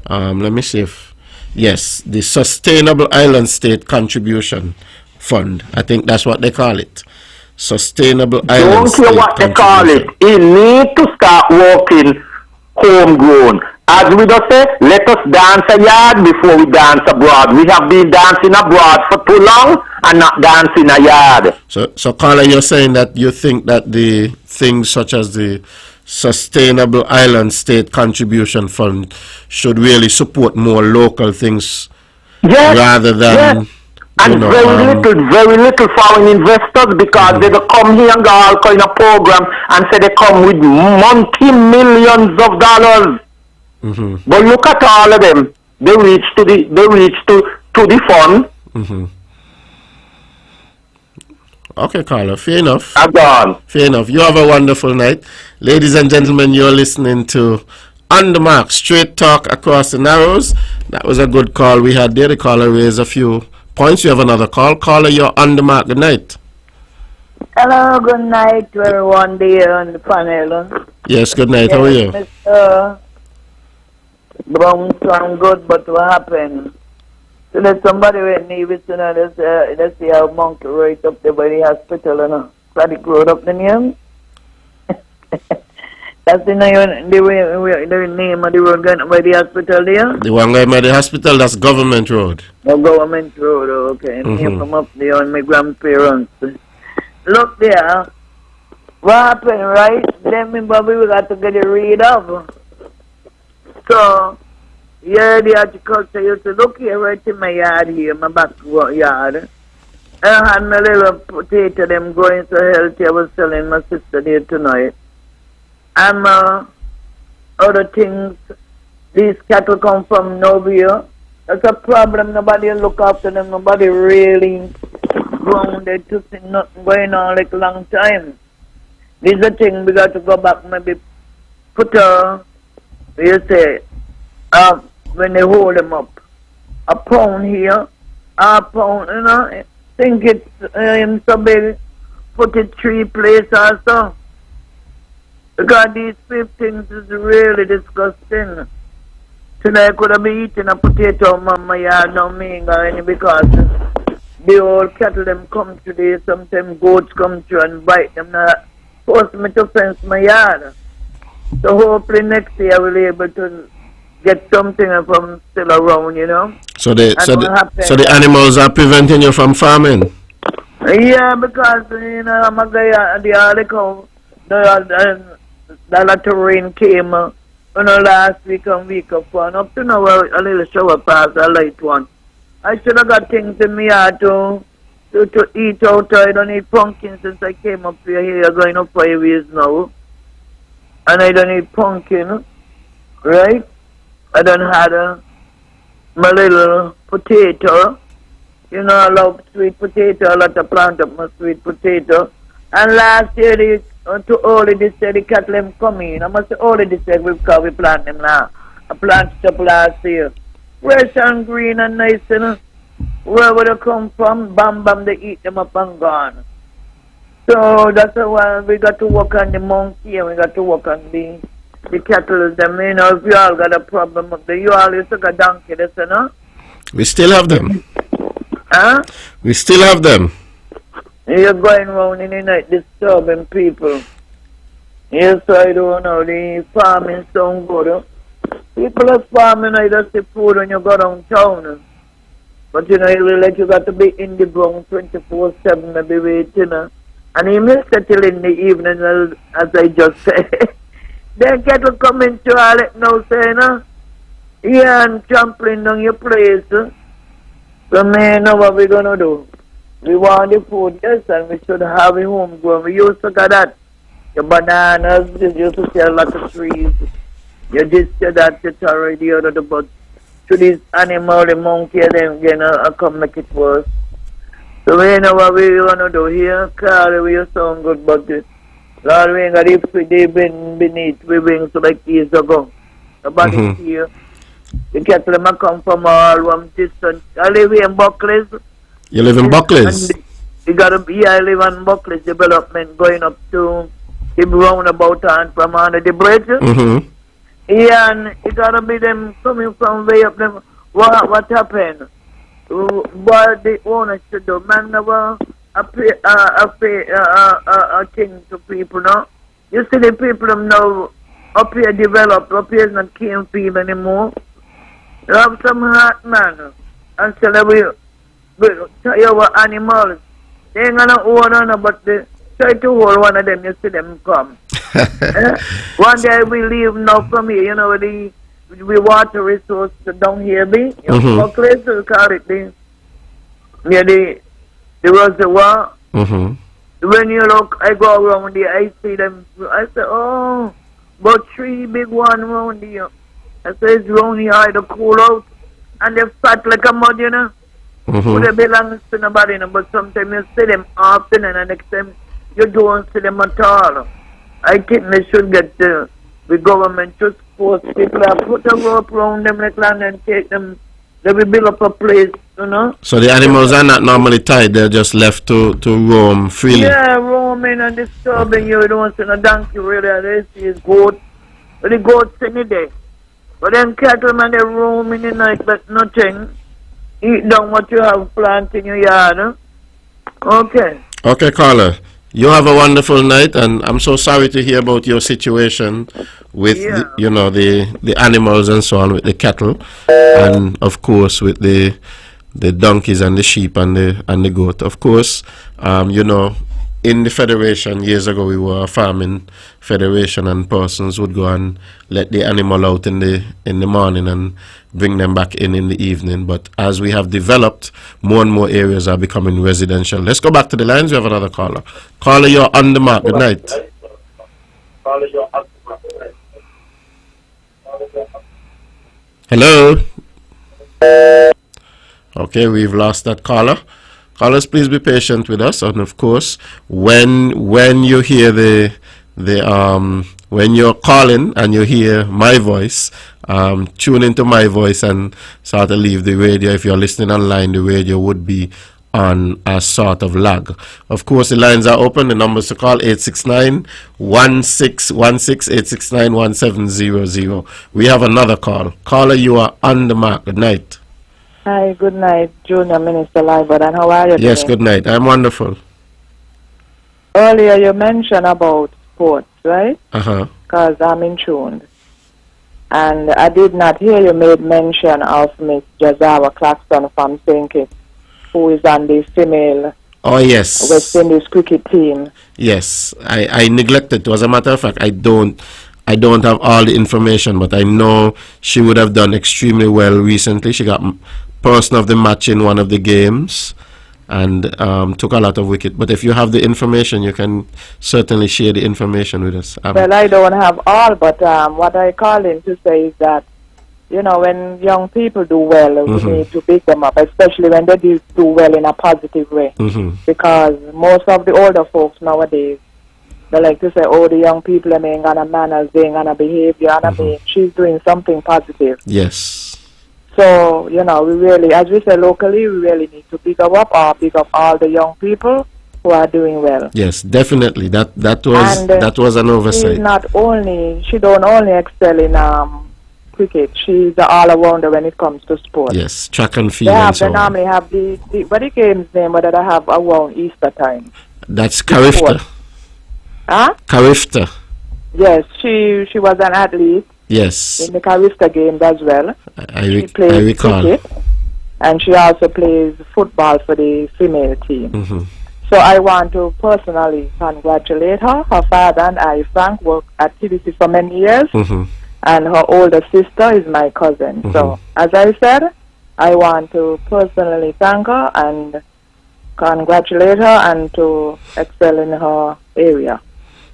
Let me see if, yes, the Sustainable Island State Contribution Fund. I think that's what they call it. Sustainable Island State Don't care what they call it. He need to start working homegrown. As we just say, let us dance a yard before we dance abroad. We have been dancing abroad for too long and not dancing a yard. So Carla, you're saying that you think that the things such as the Sustainable Island State Contribution Fund should really support more local things, yes, rather than... Yes. And very little foreign investors, because they come here and go all kind of program and say they come with multi-millions of dollars. But look at all of them. They reach to the fund. Okay, Carla, fair enough. Gone. Fair enough. You have a wonderful night. Ladies and gentlemen, you're listening to On The Mark, straight talk across the Narrows. That was a good call we had there. The caller raised a few points. You have another call. Caller, you're On The Mark. Good night. Hello, good night to everyone there on the panel. Yes, good night. How are you? Mr. Brown sound good, but what happened? So there's somebody with me, you know, let's see how monkey right up there by the hospital, you know. Sadiq Road up the name. That's the name of the road going by the hospital there? The one going by the hospital, that's Government Road. Oh, Government Road, okay. Name from up there on my grandparents. Look there. What happened, right? Then me Bobby, we got to get it read of. So, yeah, the agriculture used to look here right in my yard here, my backyard. I had my little potato, them going so healthy. I was selling my sister there tonight. And other things, these cattle come from nowhere. That's a problem. Nobody look after them. Nobody really grounded to see nothing going on like a long time. This is a thing we got to go back, maybe put you say, when they hold them up, a pound here, a pound, you know, think it's so big, put it 3 places or so. Because these 5 things is really disgusting. Tonight I could have been eating a potato on my yard, no mean or any, because the old cattle them come today, sometimes goats come through and bite them, not force me to fence my yard. So hopefully next year I will be able to get something from still around, you know. So the animals are preventing you from farming? Yeah, because, you know, I'm a guy, the article, the lot of rain came, you know, last week and week of one. Up to now, a little shower passed, a light one. I should have got things in me yard to eat out. I don't eat pumpkin since I came up here going up 5 years now. And I don't eat pumpkin, right? I don't have my little potato. You know, I love sweet potato. I like to plant up my sweet potato. And last year, to only this year, the cattle them come in. I must say only this year because we plant them now. I planted up last year. Fresh and green and nice, you know. Where would they come from? Bam, bam, they eat them up and gone. So that's why we got to work on the monkey and we got to work on the cattle. Them, you know, if you all got a problem up there, you all used to get donkey, this, you know. We still have them. Huh? We still have them. You're going around in the night disturbing people. Yes, I don't know. The farming sound good. People are farming, I just see food when you go downtown. But you know, you got to be in the ground 24/7, maybe waiting, you know. And he missed it till in the evening, as I just said. Then cattle come into all it now, saying, yeah, and trampling down your place. So, man, know what we're going to do. We want the food, yes, and we should have it homegrown. We used to get that. Your bananas, we used to see a lot of trees. You just said that, it's already out of the butt. To this animal, the monkey, then again, I'll come make it worse. So we know what we want to do here. Carl, we sound good, but Lord, we ain't got if they been beneath, we bring so like years ago. Nobody's here. The cattle come from all one distance. I live in Buckley's. You live in Buckley's? You got to be, I live on Buckley's development going up to the roundabout and from under the bridge. Mm-hmm. Yeah, and it got to be them coming from way up them. What happened? What the owner should do? Man, never a thing to people, no? You see the people them now up here developed, up here is not cane field anymore. You have some heart, man. And so that we tell our animals. They ain't gonna own on, but they try to hold one of them, you see them come. One day we leave now from here, you know, we water resource down here, be. You know, place we call it near the reservoir. Mm-hmm. When you look, I go around there, I see them. I say, oh, but 3 big one around there. I say, it's round here, to cool out. And they fat like a mud, you know. Mm-hmm. They belong to nobody, you know, but sometimes you see them often and the next time you don't see them at all. I think they should get the government to force people to put a rope around them like land and take them. They will build up a place, you know. So the animals are not normally tied, they're just left to roam freely. Yeah, roaming and disturbing you. You don't see no donkey really. They see is goat. But the goats in the day. But then cattle, man, they roam in the night like nothing. Eat down what you have planted in your yard. Huh? Okay. Okay, caller. You have a wonderful night, and I'm so sorry to hear about your situation with, the animals and so on, with the cattle, and of course with the donkeys and the sheep and the goat. Of course, in the federation years ago, we were a farming federation, and persons would go and let the animal out in the morning and bring them back in the evening. But as we have developed, more and more areas are becoming residential. Let's go back to the lines. We have another caller. Caller, you're on the mark. Good night. Hello. Okay, we've lost that caller. Callers, please be patient with us, and of course, when you hear when you're calling and you hear my voice, tune into my voice and sort of leave the radio. If you're listening online, the radio would be on a sort of lag. Of course, the lines are open. The numbers to call 869-1616, 869-1700. We have another call. Caller, you are on the mark. Good night. Hi, good night, Junior Minister Libert, and how are you Yes, today? good night. I'm wonderful. Earlier you mentioned about sports, right? Uh-huh. Because I'm in tune. And I did not hear you made mention of Miss Jazawa Claxton from St. Kitts, who is on the female Yes. West Indies cricket team. Yes, I neglected to. As a matter of fact, I don't have all the information, but I know she would have done extremely well recently. She got person of the match in one of the games and took a lot of wicket. But if you have the information, you can certainly share the information with us. Well, I don't have all, but what I call in to say is that, when young people do well, we need to pick them up, especially when they do well in a positive way. Because most of the older folks nowadays, they like to say, the young people ain't got a manners, they ain't got a behavior, and I mean, she's doing something positive. Yes. So, we really, as we say locally, we really need to pick up all the young people who are doing well. Yes, definitely. That was an oversight. She don't only excel in cricket, she's the all-arounder when it comes to sport. Yes, track and field. They normally have the game's name, whether they have around Easter time. That's Karifta. Huh? Karifta. Yes, she was an athlete. Yes. In the Karifta games as well. I plays recall. Cricket, and she also plays football for the female team. So I want to personally congratulate her. Her father and I, Frank, worked at TDC for many years, and her older sister is my cousin. So, as I said, I want to personally thank her and congratulate her and to excel in her area.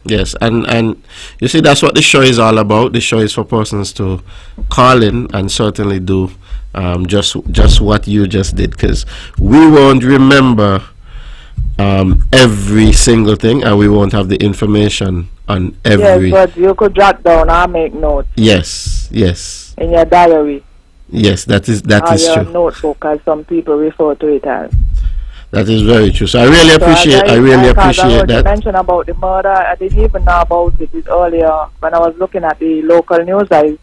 Yes, and you see, that's what the show is all about. The show is for persons to call in and certainly do just what you just did, because we won't remember every single thing, and we won't have the information on every. Yes, but you could jot down or make notes. Yes. In your diary. Yes, that is your true. Notebook, as some people refer to it as. That is very true. So I really appreciate. I really appreciate that. You mentioned about the murder. I didn't even know about it earlier. When I was looking at the local news, I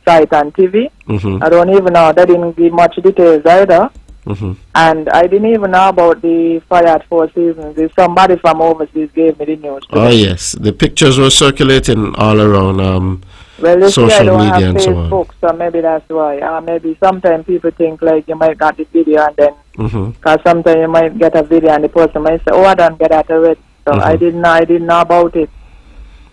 saw it on TV. Mm-hmm. I don't even know. They didn't give much details either. Mm-hmm. And I didn't even know about the fire at Four Seasons. If somebody from overseas gave me the news today. Oh yes, the pictures were circulating all around. Well, you see, I social don't media have and so on. Facebook, so maybe that's why. Maybe sometimes people think like you might get the video and then, because sometimes you might get a video and the person might say, "Oh, I don't get that already." So I didn't know about it.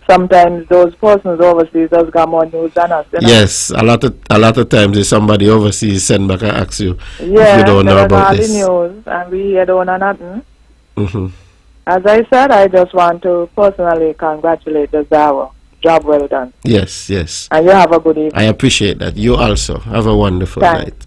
Sometimes those persons overseas just got more news than us. You know? Yes, a lot of times if somebody overseas send back and ask you if you don't know they about got this. the news and we here don't know nothing. Mm-hmm. As I said, I just want to personally congratulate the Zawa. Job well done. Yes, yes. And you have a good evening. I appreciate that. You also have a wonderful night.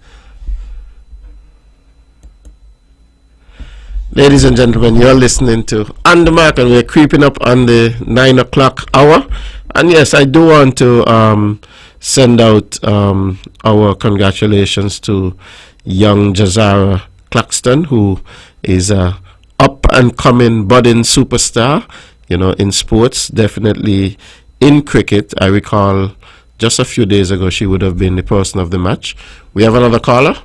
Ladies and gentlemen, you're listening to On The Mark, and we're creeping up on the 9 o'clock hour. And yes, I do want to send out our congratulations to young Jazara Claxton, who is a up and coming budding superstar, in sports, definitely. In cricket, I recall just a few days ago she would have been the person of the match. We have another caller.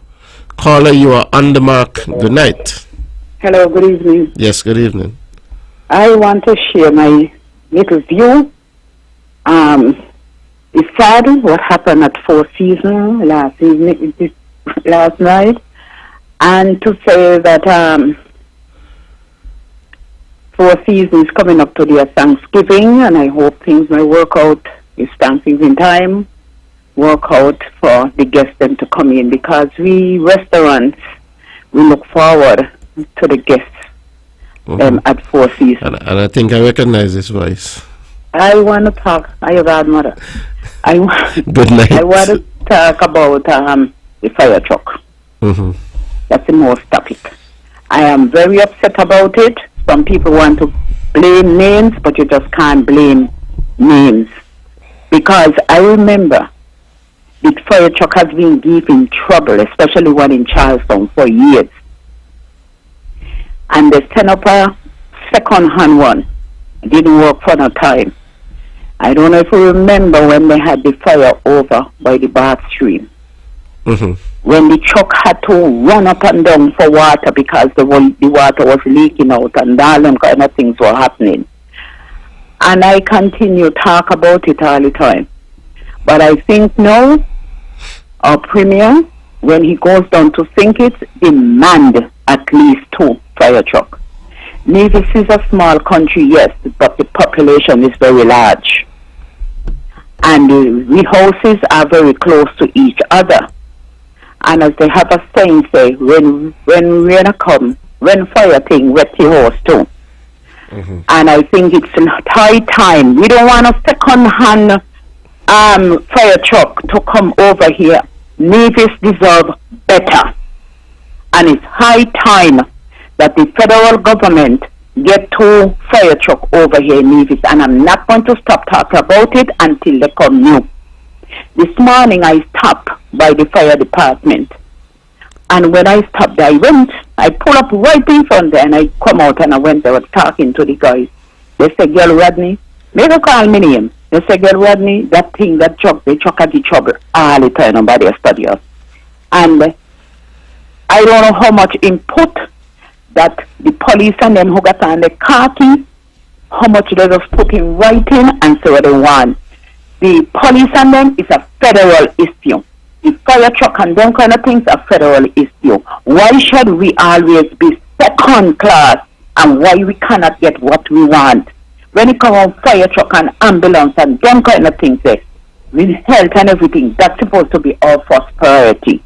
Caller, you are on the mark. Good night. Hello, good evening. Yes, good evening. I want to share my little view. It's sad what happened at Four Seasons last night, and to say that Four Seasons coming up to their Thanksgiving, and I hope things may work out. It's Thanksgiving time. Work out for the guests then to come in, because we restaurants, we look forward to the guests at Four Seasons. And I think I recognize this voice. I want to talk. Your godmother. Good night. I want to talk about the fire truck. Mm-hmm. That's the most topic. I am very upset about it. Some people want to blame names, but you just can't blame names. Because I remember the fire truck has been deep in trouble, especially one in Charlestown, for years. And they sent up a second-hand one. It didn't work for no time. I don't know if you remember when they had the fire over by the bath stream. Mm-hmm. When the truck had to run up and down for water because the water was leaking out and all them kind of things were happening. And I continue to talk about it all the time. But I think now, our premier, when he goes down to think it, demand at least 2 fire trucks. Nevis is a small country, yes, but the population is very large. And the houses are very close to each other. And as they have a saying, say, when rain come, when fire thing, wet the house too. Mm-hmm. And I think it's high time. We don't want a second-hand fire truck to come over here. Nevis deserve better. And it's high time that the federal government get 2 fire truck over here in Nevis. And I'm not going to stop talking about it until they come new. This morning I stopped by the fire department. And when I stopped, I pulled up right in front there, and I come out and I went there talking to the guys. They said, "Girl Rodney," maybe call me name. They said, "Girl Rodney, the truck had the trouble all the time, nobody study us." And I don't know how much input that the police and them who got on the khaki, how much they just put in writing and say what they want. The police and them is a federal issue. The fire truck and them kind of things are federal issue. Why should we always be second class, and why we cannot get what we want? When it comes on fire truck and ambulance and them kind of things, with health and everything, that's supposed to be our first priority.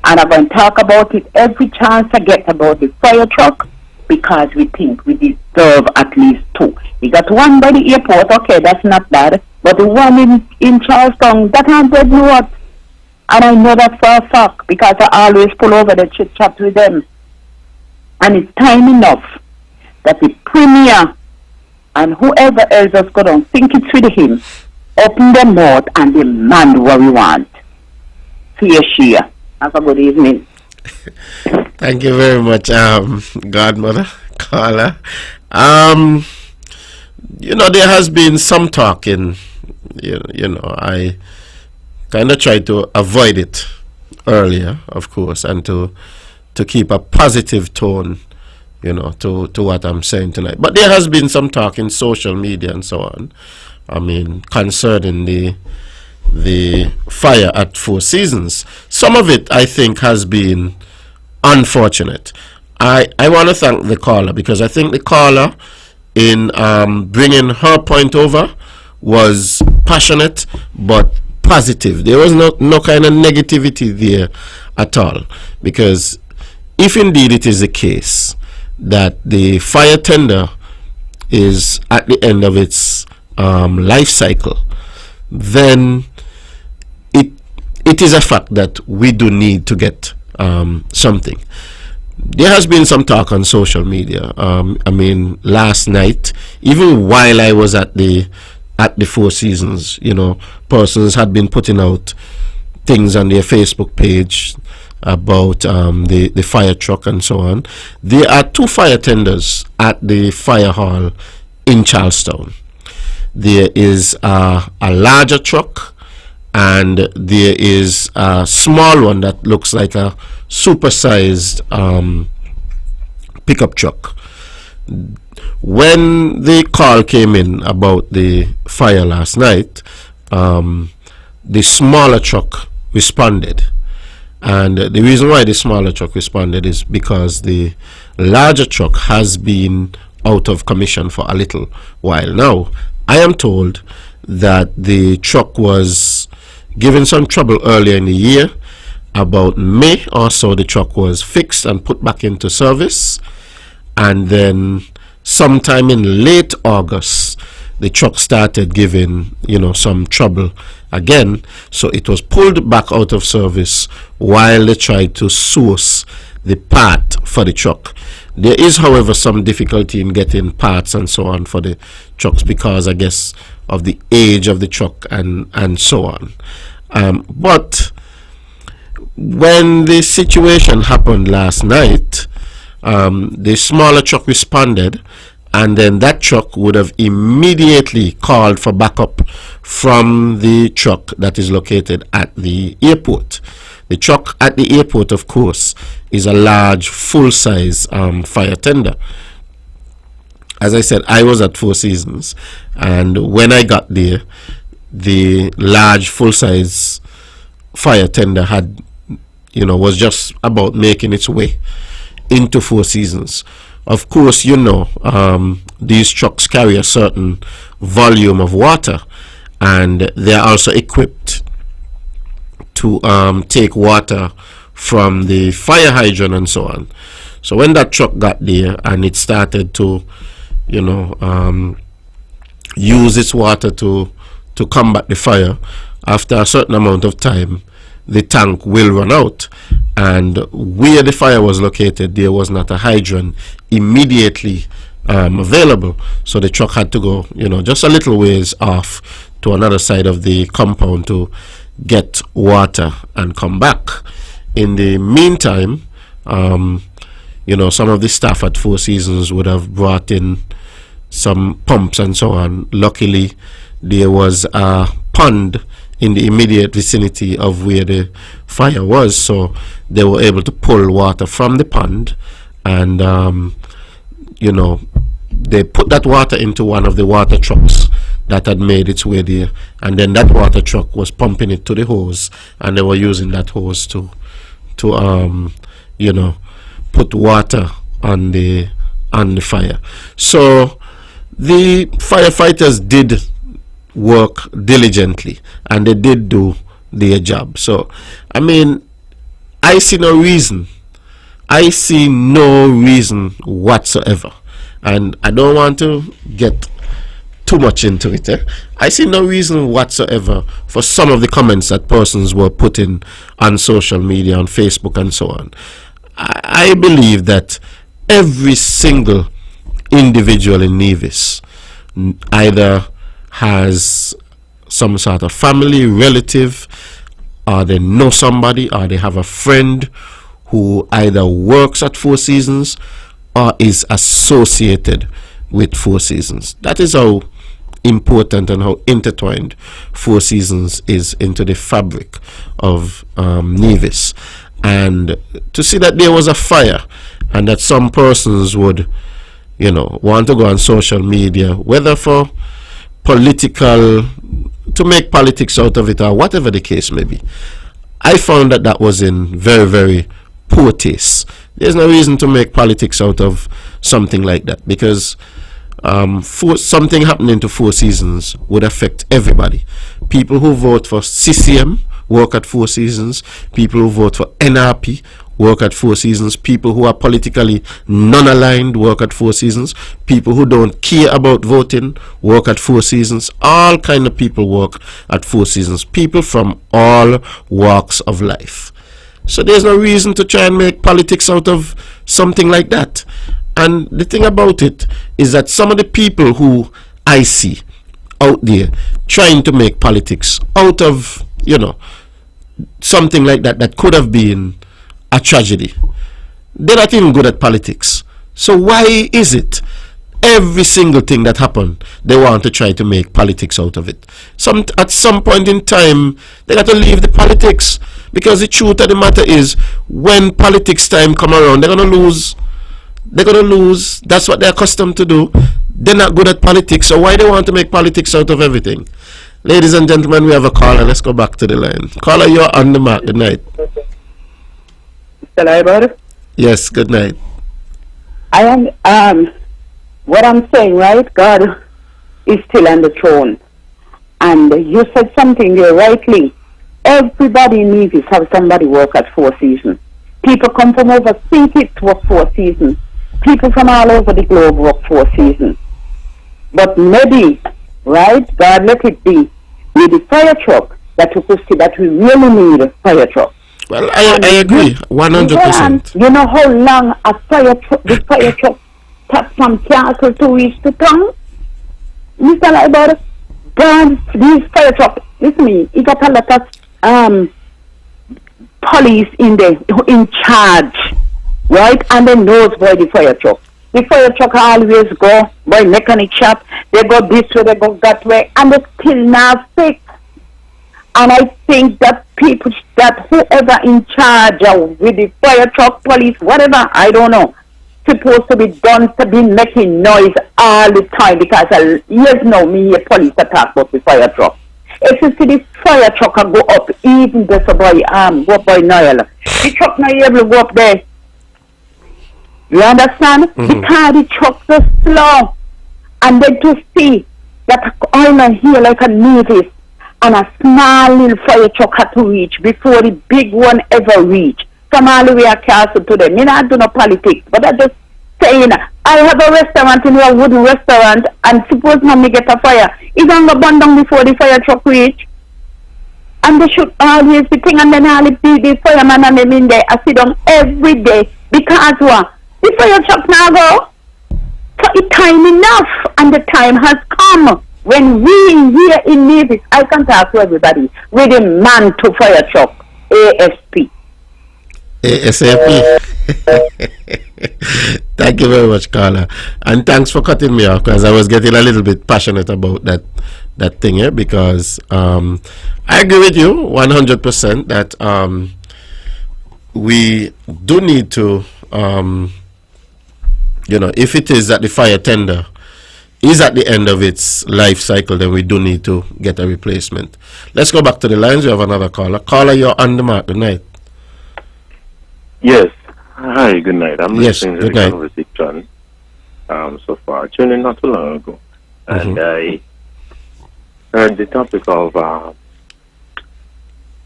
And I'm going to talk about it every chance I get about the fire truck, because we think we deserve at least 2. We got one by the airport, okay, that's not bad. But the one in Charlestown, that ain't dead no what. And I know that for a fact, because I always pull over the chit-chat with them. And it's time enough that the premier and whoever else is going to think it's with him, open their mouth and demand what we want. See you, Shia. Have a good evening. Thank you very much, Godmother Carla. There has been some talking. I kind of tried to avoid it earlier, of course, and to keep a positive tone, to what I'm saying tonight. But there has been some talk in social media and so on. I mean, concerning the fire at Four Seasons. Some of it, I think, has been unfortunate. I want to thank the caller, because I think the caller, in bringing her point over, was passionate but positive. There was no kind of negativity there at all, because if indeed it is the case that the fire tender is at the end of its life cycle, then it is a fact that we do need to get something. There has been some talk on social media. Last night, even while I was at the Four Seasons, persons had been putting out things on their Facebook page about the fire truck and so on. There are two fire tenders at the fire hall in Charlestown. There is a larger truck, and there is a small one that looks like a supersized pickup truck. When the call came in about the fire last night, the smaller truck responded. And the reason why the smaller truck responded is because the larger truck has been out of commission for a little while now. I am told that the truck was given some trouble earlier in the year. About May or so, the truck was fixed and put back into service, and then sometime in late August the truck started giving some trouble again, so it was pulled back out of service while they tried to source the part for the truck. There is, however, some difficulty in getting parts and so on for the trucks, because I guess of the age of the truck and so on. But when the situation happened last night, the smaller truck responded, and then that truck would have immediately called for backup from the truck that is located at the airport. The truck at the airport, of course, is a large, full-size fire tender. As I said, I was at Four Seasons, and when I got there, the large, full-size fire tender was just about making its way into Four Seasons. Of course, these trucks carry a certain volume of water, and they are also equipped to take water from the fire hydrant and so on. So when that truck got there and it started to use its water to combat the fire, after a certain amount of time the tank will run out, and where the fire was located there was not a hydrant immediately available, so the truck had to go just a little ways off to another side of the compound to get water and come back. In the meantime, some of the staff at Four Seasons would have brought in some pumps and so on. Luckily, there was a pond in the immediate vicinity of where the fire was, so they were able to pull water from the pond, and they put that water into one of the water trucks that had made its way there, and then that water truck was pumping it to the hose, and they were using that hose to put water on the fire. So the firefighters did work diligently, and they did do their job. So I see no reason whatsoever, and I don't want to get too much into it. I see no reason whatsoever for some of the comments that persons were putting on social media, on Facebook and so on. I believe that every single individual in Nevis either has some sort of family, relative, or they know somebody, or they have a friend who either works at Four Seasons or is associated with Four Seasons. That is how important and how intertwined Four Seasons is into the fabric of Nevis. And to see that there was a fire and that some persons would, want to go on social media, whether for political, to make politics out of it or whatever the case may be, I found that was in very, very poor taste. There's no reason to make politics out of something like that, because something happening to Four Seasons would affect everybody. People who vote for CCM work at Four Seasons. People who vote for NRP work at Four Seasons. People who are politically non-aligned work at Four Seasons. People who don't care about voting work at Four Seasons. All kind of people work at Four Seasons. People from all walks of life. So there's no reason to try and make politics out of something like that. And the thing about it is that some of the people who I see out there trying to make politics out of, something like that could have been a tragedy, they're not even good at politics. So why is it every single thing that happened, they want to try to make politics out of it? At some point in time, they got to leave the politics, because the truth of the matter is, when politics time come around, they're gonna lose. That's what they're accustomed to do. They're not good at politics, so why they want to make politics out of everything? Ladies and gentlemen, we have a caller. Let's go back to the line. Caller, you're on the mark. Good night. Mr. Liber? Yes, good night. I am, what I'm saying, right? God is still on the throne. And you said something there rightly. Everybody in Nevis have somebody work at Four Seasons. People come from overseas to work Four Seasons. People from all over the globe work Four Seasons. But maybe, right, God let it be with the fire truck that we could see that we really need a fire truck. Well, I agree, 100%. You know how long the fire truck takes from Castle to reach the town? Mr. Liber, God, these fire trucks, listen to me, he got a lot of police in charge, right? And they knows where the fire truck. The fire truck always go by mechanic shop. They go this way, they go that way, and they still not fix. And I think that people, that whoever in charge with the fire truck, police, whatever, I don't know, supposed to be done to be making noise all the time, because years now me hear police attack about the fire truck. If you see the fire truck go up, even just go up by Noel, the truck not able to go up there. You understand? Mm-hmm. Because the trucks are slow. And then to see that I'm here like a Nevis, and a small little fire truck had to reach before the big one ever reached. From all the way at Castle to them. I don't do no politics, but I'm just saying, I have a restaurant in a wooden restaurant, and suppose mommy get a fire. It's going to burn down before the fire truck reach. And they should always be thing, and then all the fireman and them in there, I sit down every day, because what? The fire truck now go. So it's time enough, and the time has come when we here in Nevis, I can talk to everybody, with a man to fire truck, ASP. ASAP. Thank you very much, Carla, and thanks for cutting me off, because I was getting a little bit passionate about that thing here, because I agree with you 100% that we do need to if it is that the fire tender is at the end of its life cycle, then we do need to get a replacement. Let's go back to the lines. We have another caller. Caller, you're on the mark. Good night. Yes. Hi, good night. I'm listening to the night. conversation so far. Tuned in not too long ago. And I heard the topic of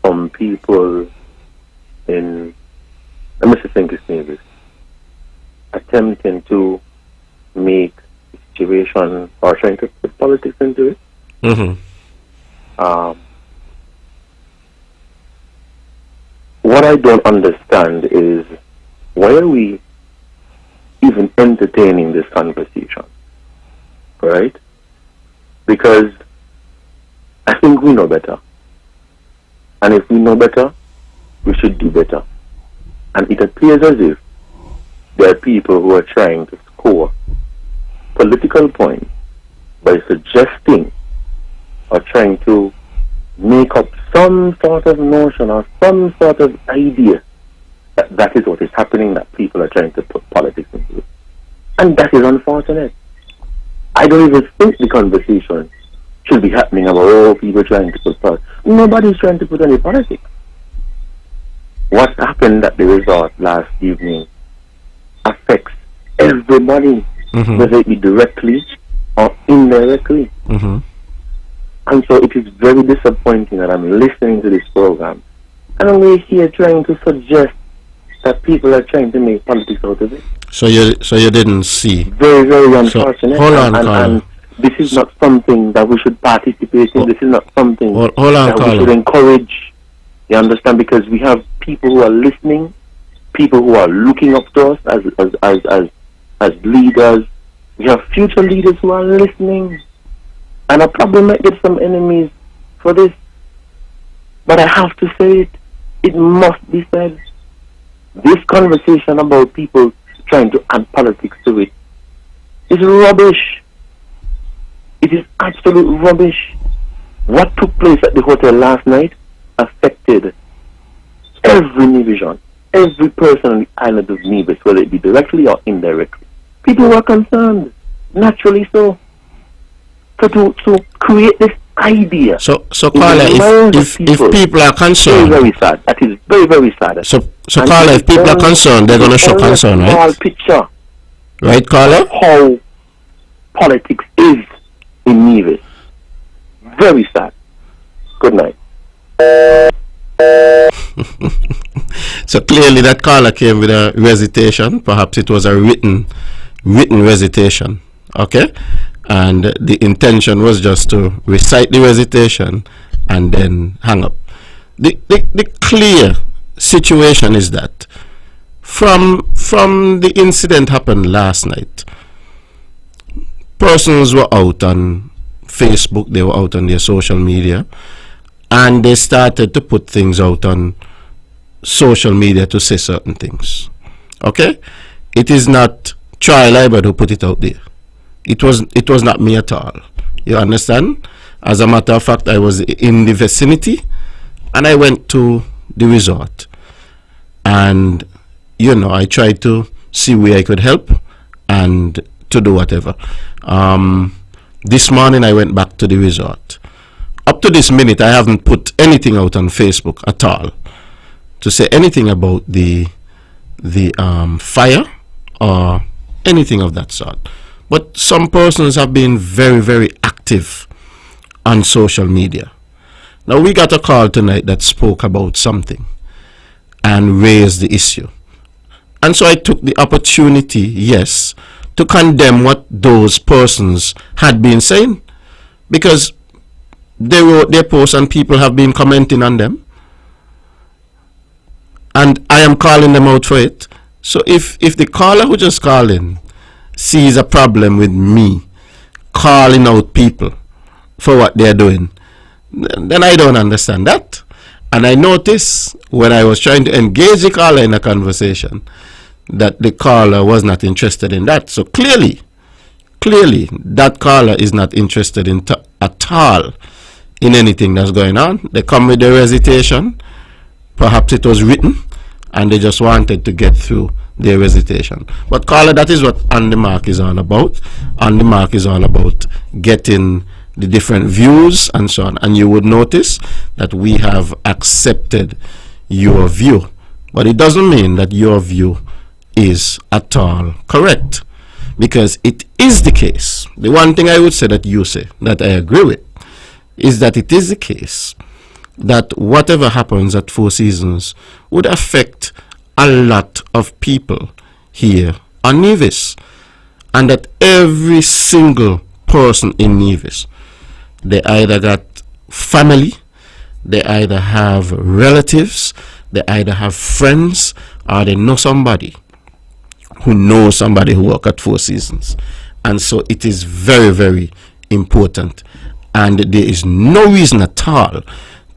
some people in, let me think it's Nevis, attempting to make the situation or trying to put politics into it. What I don't understand is, why are we even entertaining this conversation? Right? Because I think we know better. And if we know better, we should do better. And it appears as if there are people who are trying to score political points by suggesting or trying to make up some sort of notion or some sort of idea that is what is happening, that people are trying to put politics into it. And that is unfortunate. I don't even think the conversation should be happening about, people trying to put politics. Nobody's trying to put any politics. What happened at the resort last evening affects everybody, whether it be directly or indirectly. And so it is very disappointing that I'm listening to this program and we're here trying to suggest that people are trying to make politics out of it. So you didn't see. Very, very unfortunate. So, hold on, and this is not something that we should participate in. This is not something hold on, that we should encourage. You understand? Because we have people who are listening, people who are looking up to us as leaders. We have future leaders who are listening. And I probably might get some enemies for this. But I have to say it. It must be said. This conversation about people trying to add politics to it is rubbish. It is absolute rubbish. What took place at the hotel last night affected every Nevision, every person on the island of Nevis, whether it be directly or indirectly. People were concerned, naturally so. So to create this idea. So Carla, if people are concerned, very, very sad. That is very, very sad. So Carla, if people are concerned, they're going to show concern, right? Small picture. Right, Carla? How politics is in Nevis. Very sad. Good night. So clearly that caller came with a recitation. Perhaps it was a written recitation. Okay? And the intention was just to recite the recitation and then hang up. The clear situation is that from the incident happened last night, persons were out on Facebook, they were out on their social media, and they started to put things out on social media to say certain things. Okay? It is not Troy Libert who put it out there. It was not me at all. You understand? As a matter of fact, I was in the vicinity and I went to the resort. And, I tried to see where I could help and to do whatever. This morning I went back to the resort. Up to this minute, I haven't put anything out on Facebook at all to say anything about the fire or anything of that sort. But some persons have been very, very active on social media. Now, we got a call tonight that spoke about something and raised the issue. And so I took the opportunity, yes, to condemn what those persons had been saying, because they wrote their posts and people have been commenting on them. And I am calling them out for it. So if the caller who just called in sees a problem with me calling out people for what they're doing, then I don't understand that. And I noticed when I was trying to engage the caller in a conversation that the caller was not interested in that. So clearly that caller is not interested in at all in anything that's going on. They come with their recitation, perhaps it was written, and they just wanted to get through their recitation. But caller, that is what On The Mark is all about. On The Mark is all about getting the different views and so on. And you would notice that we have accepted your view. But it doesn't mean that your view is at all correct, because it is the case. The one thing I would say that you say that I agree with is that it is the case that whatever happens at Four Seasons would affect a lot of people here on Nevis, and that every single person in Nevis, they either got family, they either have relatives, they either have friends, or they know somebody who knows somebody who works at Four Seasons. And so it is very, very important, and there is no reason at all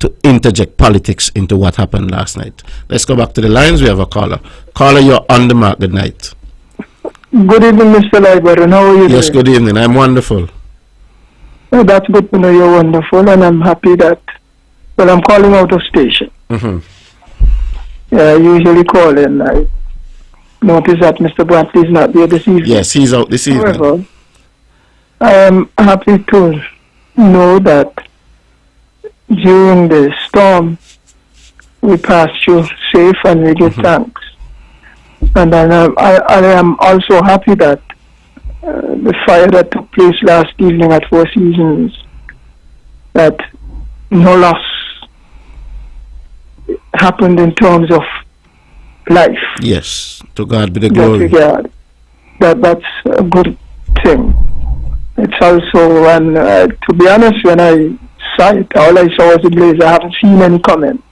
to interject politics into what happened last night. Let's go back to the lines. We have a caller. Caller, you're on the mark. Good night. Good evening, Mr. Librarian. How are you Yes, doing? good evening. I'm wonderful. Oh, that's good to know you're wonderful, and I'm happy that, well, I'm calling out of station. Mm-hmm. Yeah, I usually call in. I notice that Mr. Brantley is not there this evening. Yes, he's out this evening. However, I am happy to know that during the storm, we passed through safe and we give thanks. And I am also happy that the fire that took place last evening at Four Seasons, that no loss happened in terms of life. Yes, to God be the That glory. regard. That's a good thing. It's also, and to be honest, when I saw it, all I saw was a blaze. I haven't seen any comments.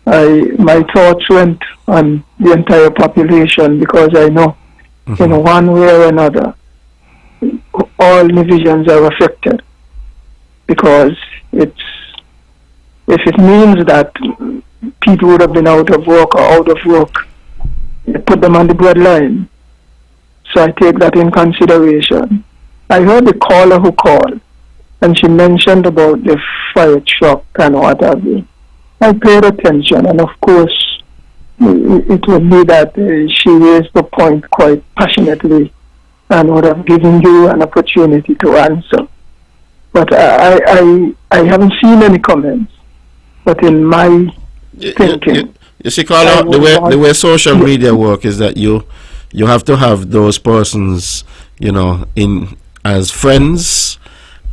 My thoughts went on the entire population because I know, in one way or another, all divisions are affected. Because if it means that people would have been out of work, they put them on the breadline. So I take that in consideration. I heard the caller who called, and she mentioned about the fire truck and what have you. I paid attention, and of course, it would be that she raised the point quite passionately and would have given you an opportunity to answer. But I haven't seen any comments. But in my thinking, you see, caller, the way social media work is that you have to have those persons, in as friends,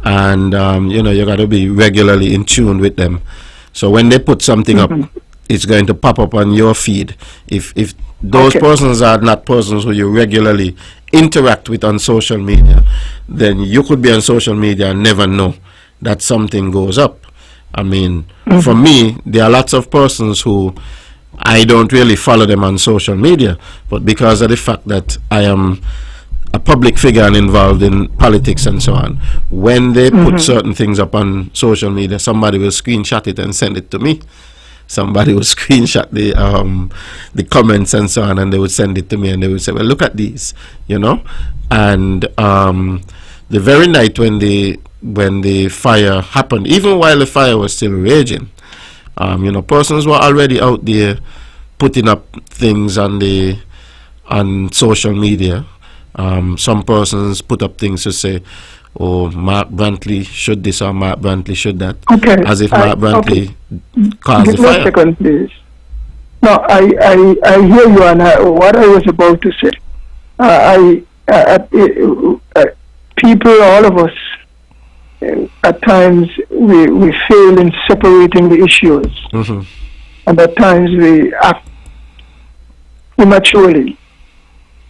and you got to be regularly in tune with them. So when they put something up, it's going to pop up on your feed. If those persons are not persons who you regularly interact with on social media, then you could be on social media and never know that something goes up. I mean, for me, there are lots of persons who I don't really follow them on social media, but because of the fact that I am a public figure and involved in politics and so on, when they put certain things up on social media, somebody will screenshot it and send it to me. Somebody will screenshot the comments and so on, and they would send it to me, and they would say, well, look at these, and the very night when the fire happened, even while the fire was still raging, persons were already out there putting up things on social media. Some persons put up things to say, oh, Mark Brantley should this or Mark Brantley should that, as if Mark Brantley caused the fire. Give me a second, please. No, I hear you, and what I was about to say. People, all of us, at times we fail in separating the issues, and at times we act immaturely.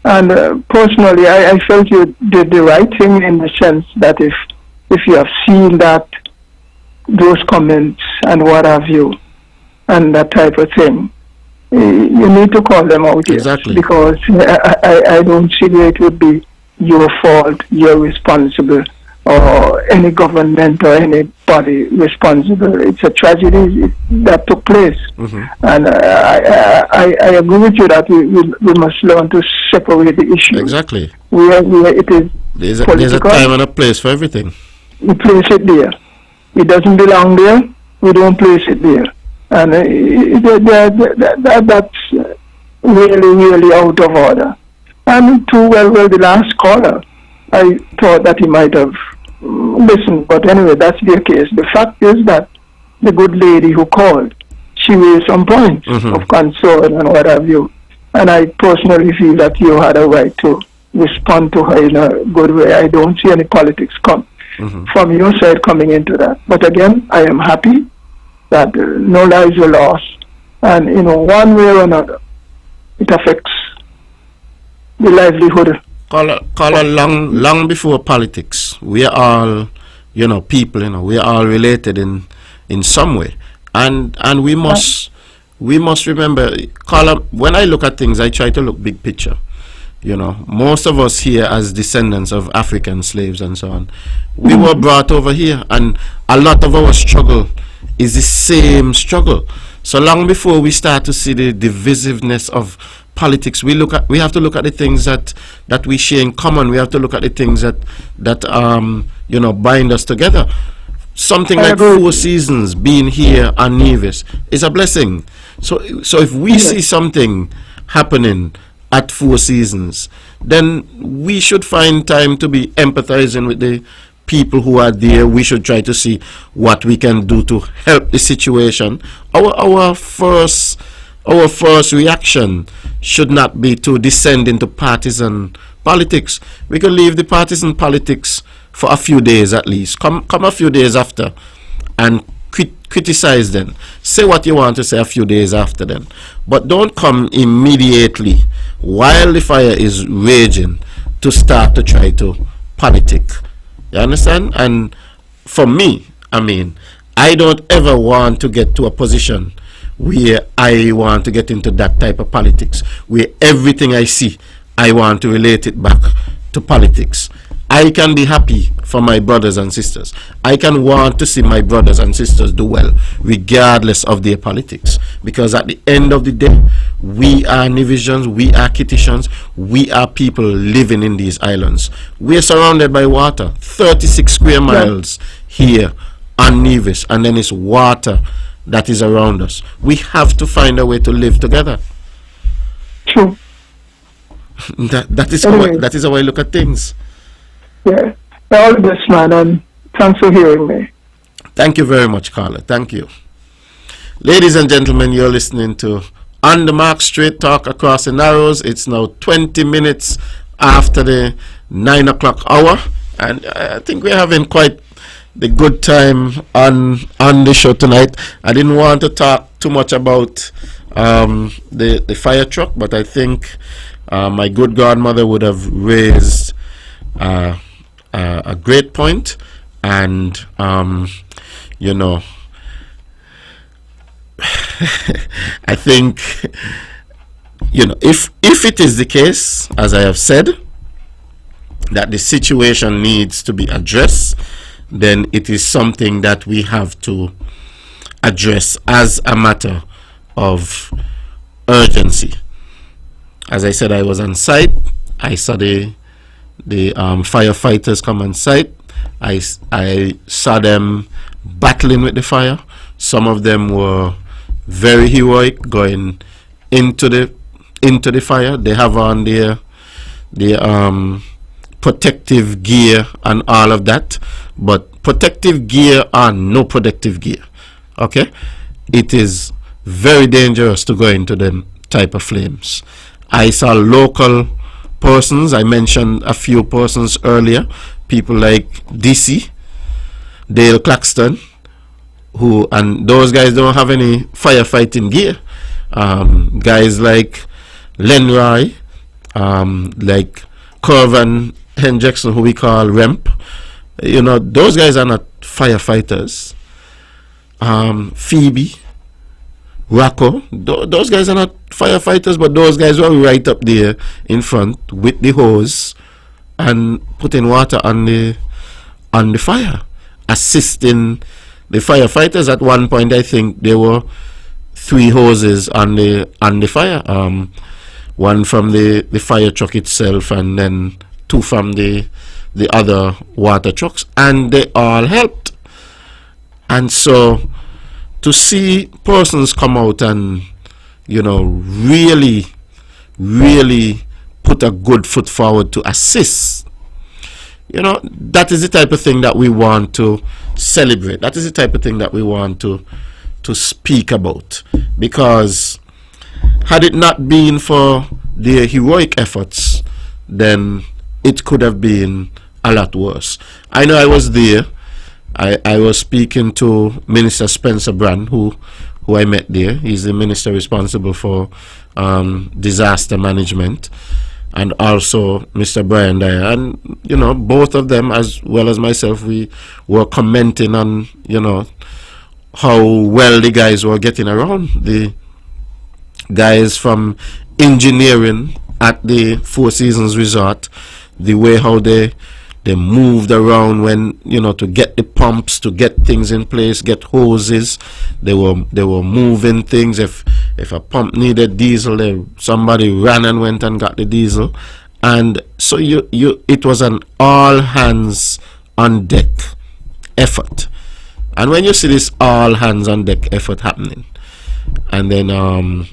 And personally, I felt you did the right thing in the sense that if you have seen those comments and what have you, and that type of thing, you need to call them out. Exactly. Because I don't see that it would be your fault, you're responsible, or any government or anybody responsible. It's a tragedy that took place. And I agree with you that we must learn to separate the issue. Exactly. Where it is there's a time and a place for everything. We place it there. It doesn't belong there. We don't place it there. And that's really, really out of order. And the last caller, I thought that he might have listened, but anyway, that's their case. The fact is that the good lady who called, she raised some points of concern and what have you. And I personally feel that you had a right to respond to her in a good way. I don't see any politics come from your side coming into that. But again, I am happy that no lives were lost. And, one way or another, it affects the livelihood. Caller, long before politics, we are all, people, we are all related in some way. And we must remember, caller, when I look at things, I try to look big picture. Most of us here as descendants of African slaves and so on, we were brought over here, and a lot of our struggle is the same struggle. So long before we start to see the divisiveness of politics, we have to look at the things that we share in common. We have to look at the things that bind us together. Something like Four Seasons being here on Nevis is a blessing. So if we see something happening at Four Seasons, then we should find time to be empathizing with the people who are there. We should try to see what we can do to help the situation. Our first reaction should not be to descend into partisan politics. We can leave the partisan politics for a few days at least. Come a few days after and criticize them. Say what you want to say a few days after them. But don't come immediately while the fire is raging to start to try to politic. You understand? And for me, I don't ever want to get to a position where I want to get into that type of politics, where everything I see, I want to relate it back to politics. I can be happy for my brothers and sisters. I can want to see my brothers and sisters do well, regardless of their politics. Because at the end of the day, we are Nevisians, we are Kittitians, we are people living in these islands. We are surrounded by water, 36 square miles here on Nevis, and then it's water that is around us. We have to find a way to live together. True. That is how I look at things. Yeah. All the best, man, and thanks for hearing me. Thank you very much, Carla. Thank you. Ladies and gentlemen, you're listening to On the Mark, Straight Talk Across the Narrows. It's now 20 minutes after the 9 o'clock hour, and I think we're having quite the good time on the show tonight. I didn't want to talk too much about the fire truck, but I think my good godmother would have raised a great point, and I think if it is the case, as I have said, that the situation needs to be addressed, then it is something that we have to address as a matter of urgency. As I said, I was on site. I saw the firefighters come on site. I saw them battling with the fire. Some of them were very heroic, going into the fire. They have on their protective gear and all of that, but protective gear and no protective gear. Okay, it is very dangerous to go into them type of flames. I saw local persons. I mentioned a few persons earlier, people like DC, Dale Claxton, and those guys don't have any firefighting gear. Guys like Len Roy, like Corvan Hendrickson, who we call Remp, those guys are not firefighters. Phoebe, Rocco, those guys are not firefighters, but those guys were right up there in front with the hose and putting water on the fire, assisting the firefighters. At one point, I think there were 3 hoses on the fire. One from the fire truck itself, and then 2 from the other water trucks, and they all helped. And so to see persons come out and really put a good foot forward to assist, that is the type of thing that we want to celebrate. That is the type of thing that we want to speak about, because had it not been for their heroic efforts, then it could have been a lot worse. I know I was there. I was speaking to Minister Spencer Brand, who I met there. He's the minister responsible for disaster management, and also Mr. Brian Dyer. And, both of them, as well as myself, we were commenting on, how well the guys were getting around. The guys from engineering at the Four Seasons Resort, the way how they They moved around when, to get the pumps, to get things in place, get hoses. They were moving things. If a pump needed diesel, somebody ran and went and got the diesel. And so it was an all hands on deck effort. And when you see this all hands on deck effort happening, and then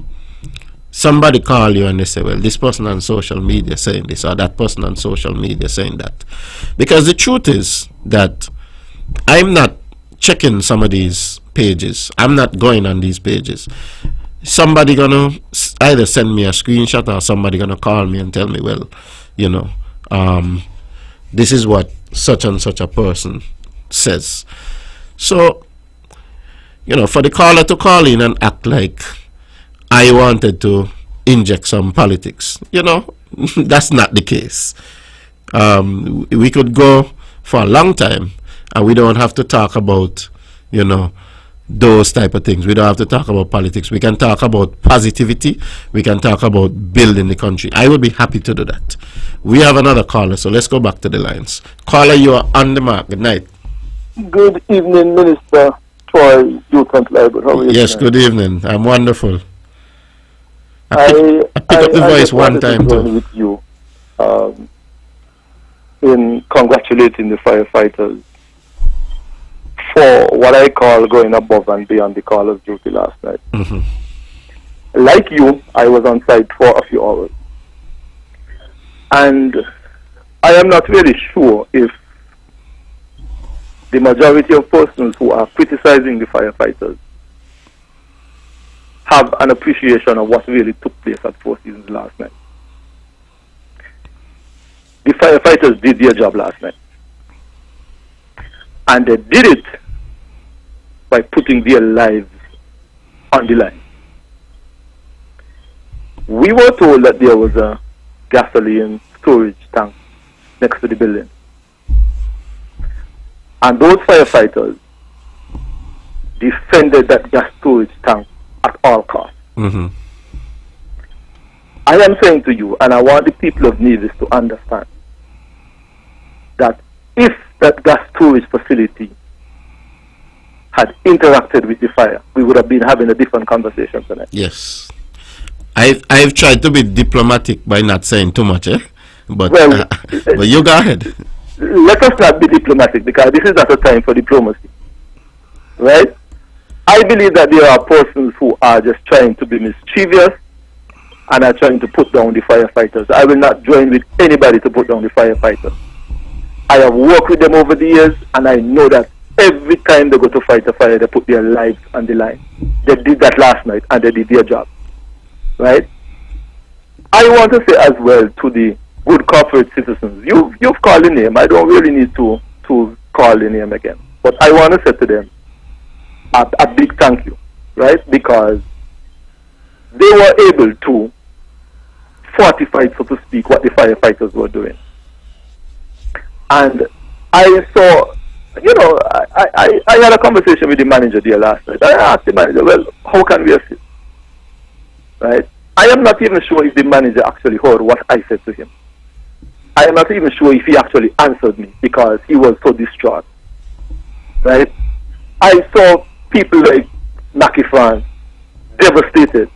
somebody call you and they say, well, this person on social media saying this, or that person on social media saying that. Because the truth is that I'm not checking some of these pages. I'm not going on these pages. Somebody gonna either send me a screenshot, or somebody gonna call me and tell me, well, this is what such and such a person says. So, for the caller to call in and act like I wanted to inject some politics, that's not the case. We could go for a long time and we don't have to talk about, those type of things. We don't have to talk about politics. We can talk about positivity. We can talk about building the country. I will be happy to do that. We have another caller, so let's go back to the lines. Caller, you are on the mark. Good night. Good evening, Minister Troy, Youth and Library. How are you? Yes, good evening. I'm wonderful. I pick up the voice one time too. With you in congratulating the firefighters for what I call going above and beyond the call of duty last night. Mm-hmm. Like you, I was on site for a few hours. And I am not really sure if the majority of persons who are criticizing the firefighters have an appreciation of what really took place at Four Seasons last night. The firefighters did their job last night. And they did it by putting their lives on the line. We were told that there was a gasoline storage tank next to the building. And those firefighters defended that gas storage tank at all costs. Mm-hmm. I am saying to you, and I want the people of Nevis to understand, that if that gas storage facility had interacted with the fire, we would have been having a different conversation tonight. Yes. I've tried to be diplomatic by not saying too much, but, well, but you go ahead. Let us not be diplomatic, because this is not a time for diplomacy. Right? I believe that there are persons who are just trying to be mischievous and are trying to put down the firefighters. I will not join with anybody to put down the firefighters. I have worked with them over the years, and I know that every time they go to fight a fire, they put their lives on the line. They did that last night, and they did their job. Right? I want to say as well to the good corporate citizens, you've called the name. I don't really need to call the name again. But I want to say to them a big thank you, right? Because they were able to fortify, so to speak, what the firefighters were doing. And I saw, I had a conversation with the manager there last night. I asked the manager, well, how can we assist? Right? I am not even sure if the manager actually heard what I said to him. I am not even sure if he actually answered me, because he was so distraught. Right? I saw people like Nakifan devastated.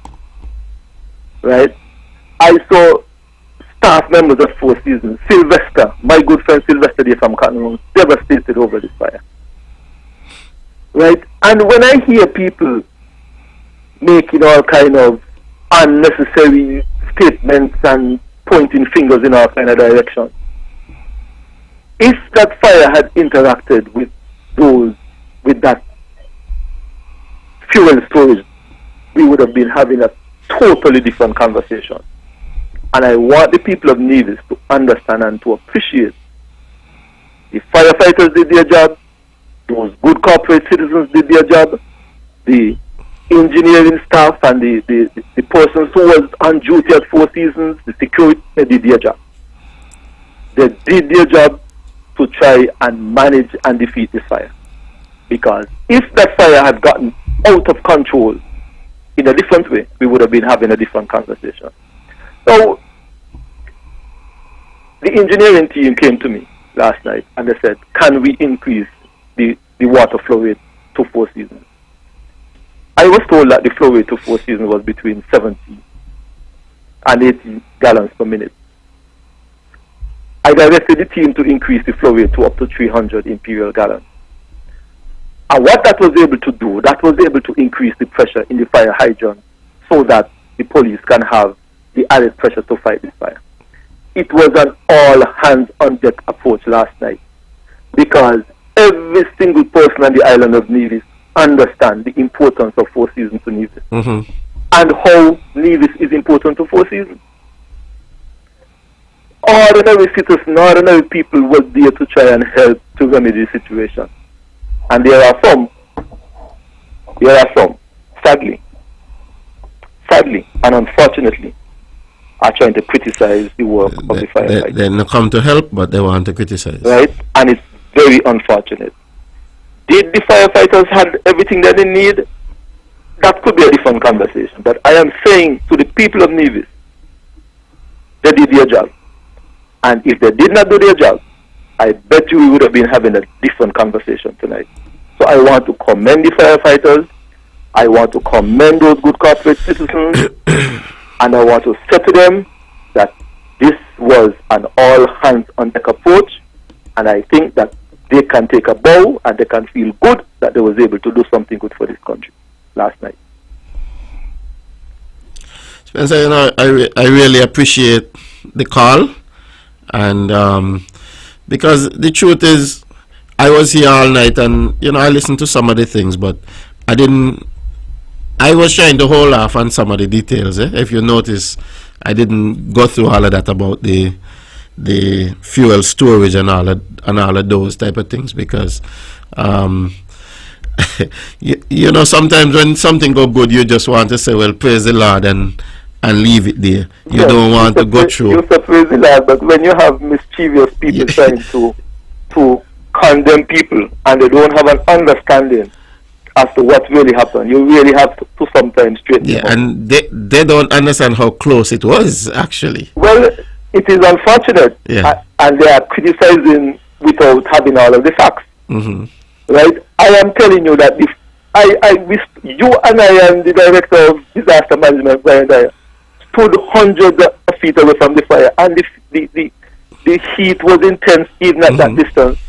Right? I saw staff members of Four Seasons, Sylvester, my good friend Sylvester there from Cotton Road, devastated over this fire. Right? And when I hear people making all kind of unnecessary statements and pointing fingers in all kind of directions, if that fire had interacted with that fuel storage, we would have been having a totally different conversation. And I want the people of Nevis to understand and to appreciate the firefighters did their job, those good corporate citizens did their job, the engineering staff and the persons who was on duty at Four Seasons, the security, they did their job. They did their job to try and manage and defeat this fire. Because if that fire had gotten out of control in a different way, we would have been having a different conversation. So, the engineering team came to me last night, and they said, can we increase the water flow rate to 4 seasons? I was told that the flow rate to 4 seasons was between 70 and 80 gallons per minute. I directed the team to increase the flow rate to up to 300 imperial gallons. And what that was able to do, that was able to increase the pressure in the fire hydrant so that the police can have the added pressure to fight this fire. It was an all-hands-on-deck approach last night because every single person on the island of Nevis understands the importance of 4 seasons to Nevis and how Nevis is important to 4 seasons. Ordinary citizens, ordinary people were there to try and help to remedy the situation. And there are some, sadly, and unfortunately, are trying to criticize the work of the firefighters. They don't come to help, but they want to criticize. Right? And it's very unfortunate. Did the firefighters have everything that they need? That could be a different conversation. But I am saying to the people of Nevis, they did their job. And if they did not do their job, I bet you we would have been having a different conversation tonight. So I want to commend the firefighters. I want to commend those good corporate citizens. And I want to say to them that this was an all-hands-on-deck approach. And I think that they can take a bow and they can feel good that they was able to do something good for this country last night. Spencer, you know, I really appreciate the call. And because the truth is, I was here all night and, you know, I listened to some of the things, but I was trying to hold off on some of the details. If you notice, I didn't go through all of that about the fuel storage and all of those type of things because, you know, sometimes when something go good, you just want to say, well, praise the Lord and leave it there. You don't want to go through. You say praise the Lord, but when you have mischievous people trying to condemn people and they don't have an understanding as to what really happened, you really have to sometimes straighten them out. And they don't understand how close it was, actually. Well, it is unfortunate, and they are criticizing without having all of the facts. Right? I am telling you that if you and I and the director of disaster management, Brian Dyer, stood hundreds of feet away from the fire, and the heat was intense even at that distance.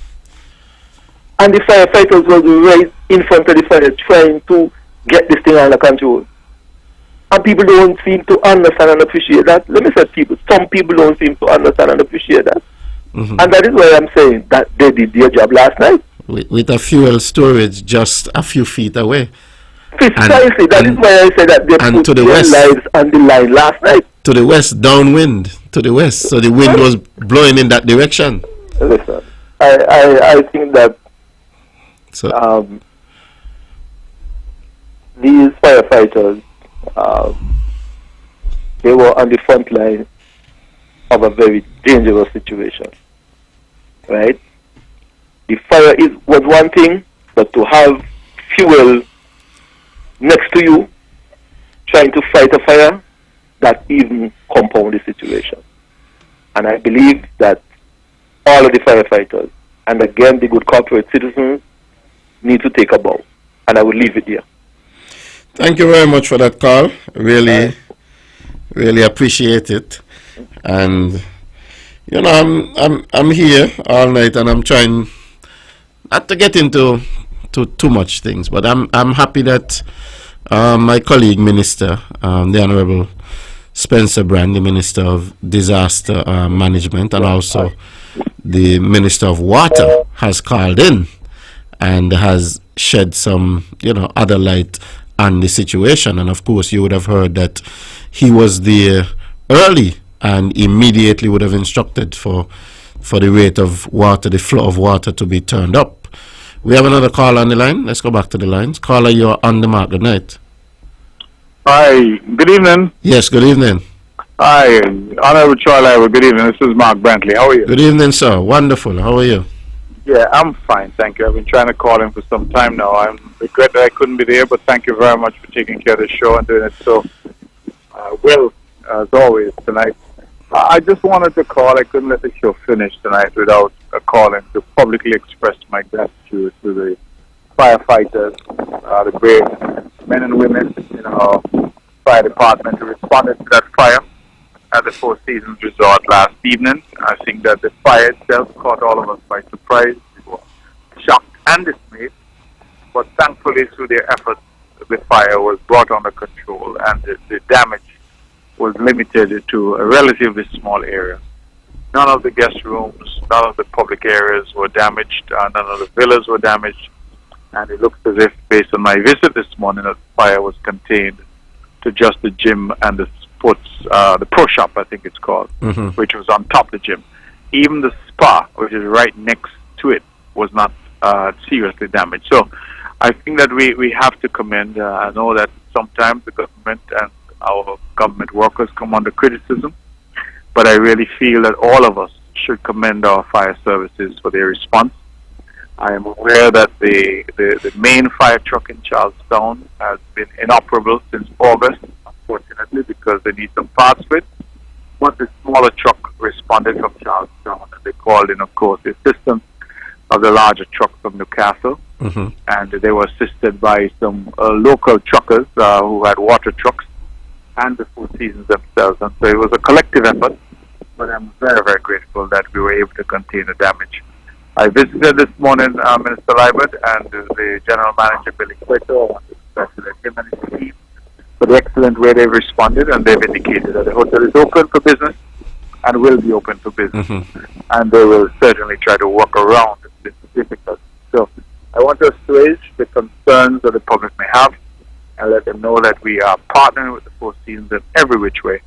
And the firefighters were right in front of the fire trying to get this thing under control. And people don't seem to understand and appreciate that. Let me say some people don't seem to understand and appreciate that. And that is why I'm saying that they did their job last night. With a fuel storage just a few feet away. Precisely. That is why I say that they put to the their west, lives on the line last night. To the west, downwind. To the west. So the wind was blowing in that direction. Listen, I think that these firefighters, they were on the front line of a very dangerous situation. Right? The fire was one thing, but to have fuel next to you, trying to fight a fire, that even compound the situation. And I believe that all of the firefighters, and again the good corporate citizens, need to take a bow. And I will leave it here. Thank you very much for that call. Really appreciate it. And you know, I'm here all night, and I'm trying not to get into too much things, but I'm happy that my colleague minister, the Honorable Spencer Brand, the Minister of Disaster Management, and also the Minister of Water, has called in and has shed some, you know, other light on the situation. And of course, you would have heard that he was there early and immediately would have instructed for the rate of water, the flow of water, to be turned up. We have another call on the line. Let's go back to the lines. Caller, you're on the mark. Good night. Hi. Good evening. Yes, good evening. Hi. Honorable Troy Liver. Good evening. This is Mark Brantley. How are you? Good evening, sir. Wonderful. How are you? Yeah, I'm fine. Thank you. I've been trying to call in for some time now. I regret that I couldn't be there, but thank you very much for taking care of the show and doing it so well, as always, tonight. I just wanted to call. I couldn't let the show finish tonight without calling to publicly express my gratitude to the firefighters, the brave men and women in our fire department who responded to that fire at the Four Seasons Resort last evening. I think that the fire itself caught all of us by surprise. We were shocked and dismayed, but thankfully through their efforts, the fire was brought under control and the damage was limited to a relatively small area. None of the guest rooms, none of the public areas were damaged, none of the villas were damaged, and it looks as if, based on my visit this morning, that the fire was contained to just the gym and the sports, the pro shop, I think it's called, which was on top of the gym. Even the spa, which is right next to it, was not seriously damaged. So I think that we have to commend. I know that sometimes the government and our government workers come under criticism, but I really feel that all of us should commend our fire services for their response. I am aware that the main fire truck in Charlestown has been inoperable since August, unfortunately, because they need some parts for it. But the smaller truck responded from Charlestown, and they called in, of course, the assistance of the larger truck from Newcastle. And they were assisted by some local truckers who had water trucks and the Four Seasons themselves. And so it was a collective effort, but I'm very, very grateful that we were able to contain the damage. I visited this morning Minister Liebert and the General Manager, Billy Cueto. I want to congratulate him and his team for the excellent way they've responded, and they've indicated that the hotel is open for business and will be open for business. And they will certainly try to work around this difficulty. So I want to assuage the concerns that the public may have and let them know that we are partnering with the Four Seasons in every which way,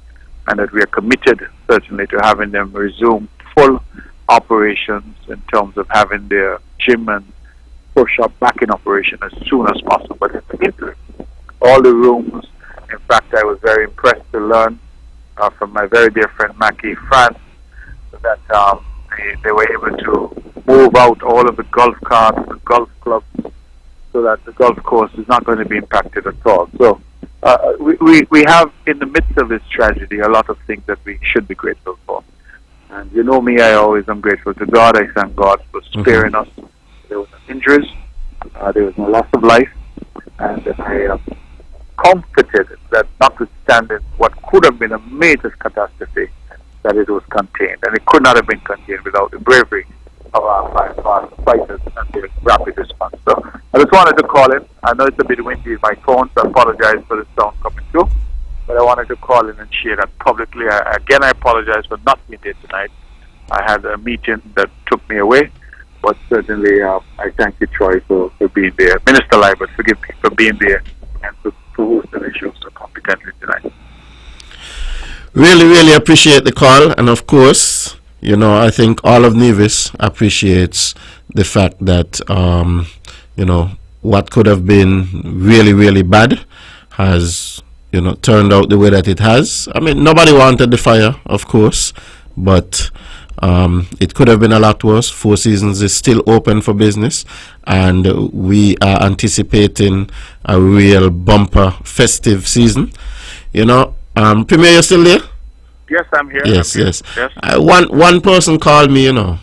and that we are committed certainly to having them resume full operations in terms of having their gym and pro shop back in operation as soon as possible. But in the interim, all the rooms, in fact, I was very impressed to learn from my very dear friend Mackie France that they were able to move out all of the golf carts, the golf clubs, so that the golf course is not going to be impacted at all. So we have, in the midst of this tragedy, a lot of things that we should be grateful for. And you know me, I always am grateful to God. I thank God for sparing us. There was no injuries, there was no loss of life, and I am comforted that notwithstanding what could have been a major catastrophe, that it was contained. And it could not have been contained without the bravery of our firefighters and their rapid response. So I just wanted to call in. I know it's a bit windy in my phone, so I apologize for the sound coming through. But I wanted to call in and share that publicly. I apologize for not being there tonight. I had a meeting that took me away, but certainly I thank you, Troy, for being there. Minister Liebert, forgive me, for being there and for hosting the show so competently tonight. Really, really appreciate the call, and of course, you know, I think all of Nevis appreciates the fact that, you know, what could have been really, really bad has, you know, turned out the way that it has. I mean, nobody wanted the fire, of course, but it could have been a lot worse. Four Seasons is still open for business, and we are anticipating a real bumper festive season. You know, Premier, you're still there? Yes, I'm here. Yes, I'm here. yes. Yes. One person called me, you know,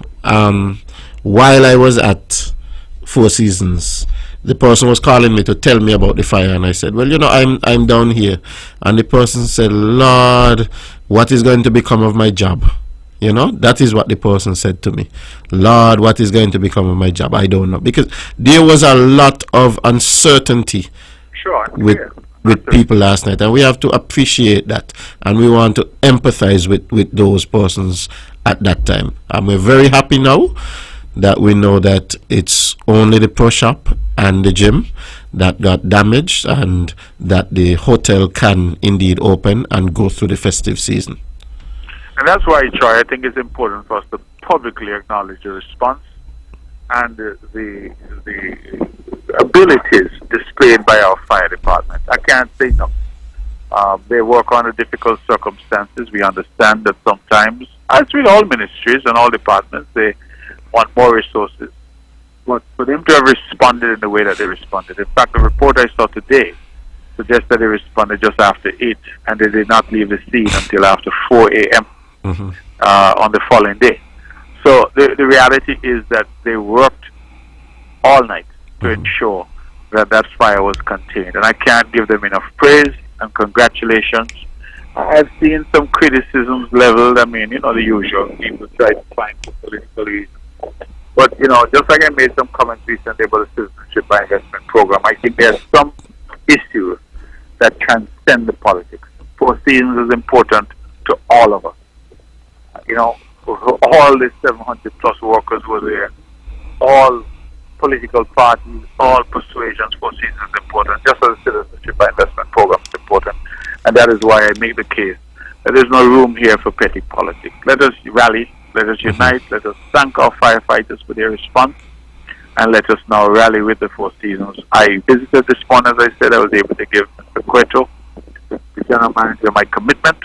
while I was at Four Seasons. The person was calling me to tell me about the fire, and I said, well, you know, I'm down here. And the person said, Lord, what is going to become of my job? You know, that is what the person said to me. Lord, what is going to become of my job? I don't know. Because there was a lot of uncertainty with people last night, and we have to appreciate that, and we want to empathize with those persons at that time. And we're very happy now that we know that it's only the pro shop and the gym that got damaged, and that the hotel can indeed open and go through the festive season. And that's why, Troy, I think it's important for us to publicly acknowledge the response and the abilities displayed by our fire department. I can't say no. They work under difficult circumstances. We understand that sometimes, as with all ministries and all departments, they want more resources. But for them to have responded in the way that they responded, in fact, the report I saw today suggests that they responded just after 8, and they did not leave the scene until after 4 a.m. On the following day. So the reality is that they worked all night to ensure that that fire was contained. And I can't give them enough praise and congratulations. I've seen some criticisms leveled. I mean, the usual. People try to find political reasons. But, just like I made some comments recently about the Citizenship by Investment Program, I think there are some issues that transcend the politics. Four Seasons is important to all of us. All the 700 plus workers were there. All political parties, all persuasions. Four Seasons is important, just as the Citizenship by Investment Program is important. And that is why I make the case that there's no room here for petty politics. Let us rally, let us unite, let us thank our firefighters for their response, and let us now rally with the Four Seasons. I visited this morning, as I said. I was able to give Mr. Cueto, the general manager, my commitment,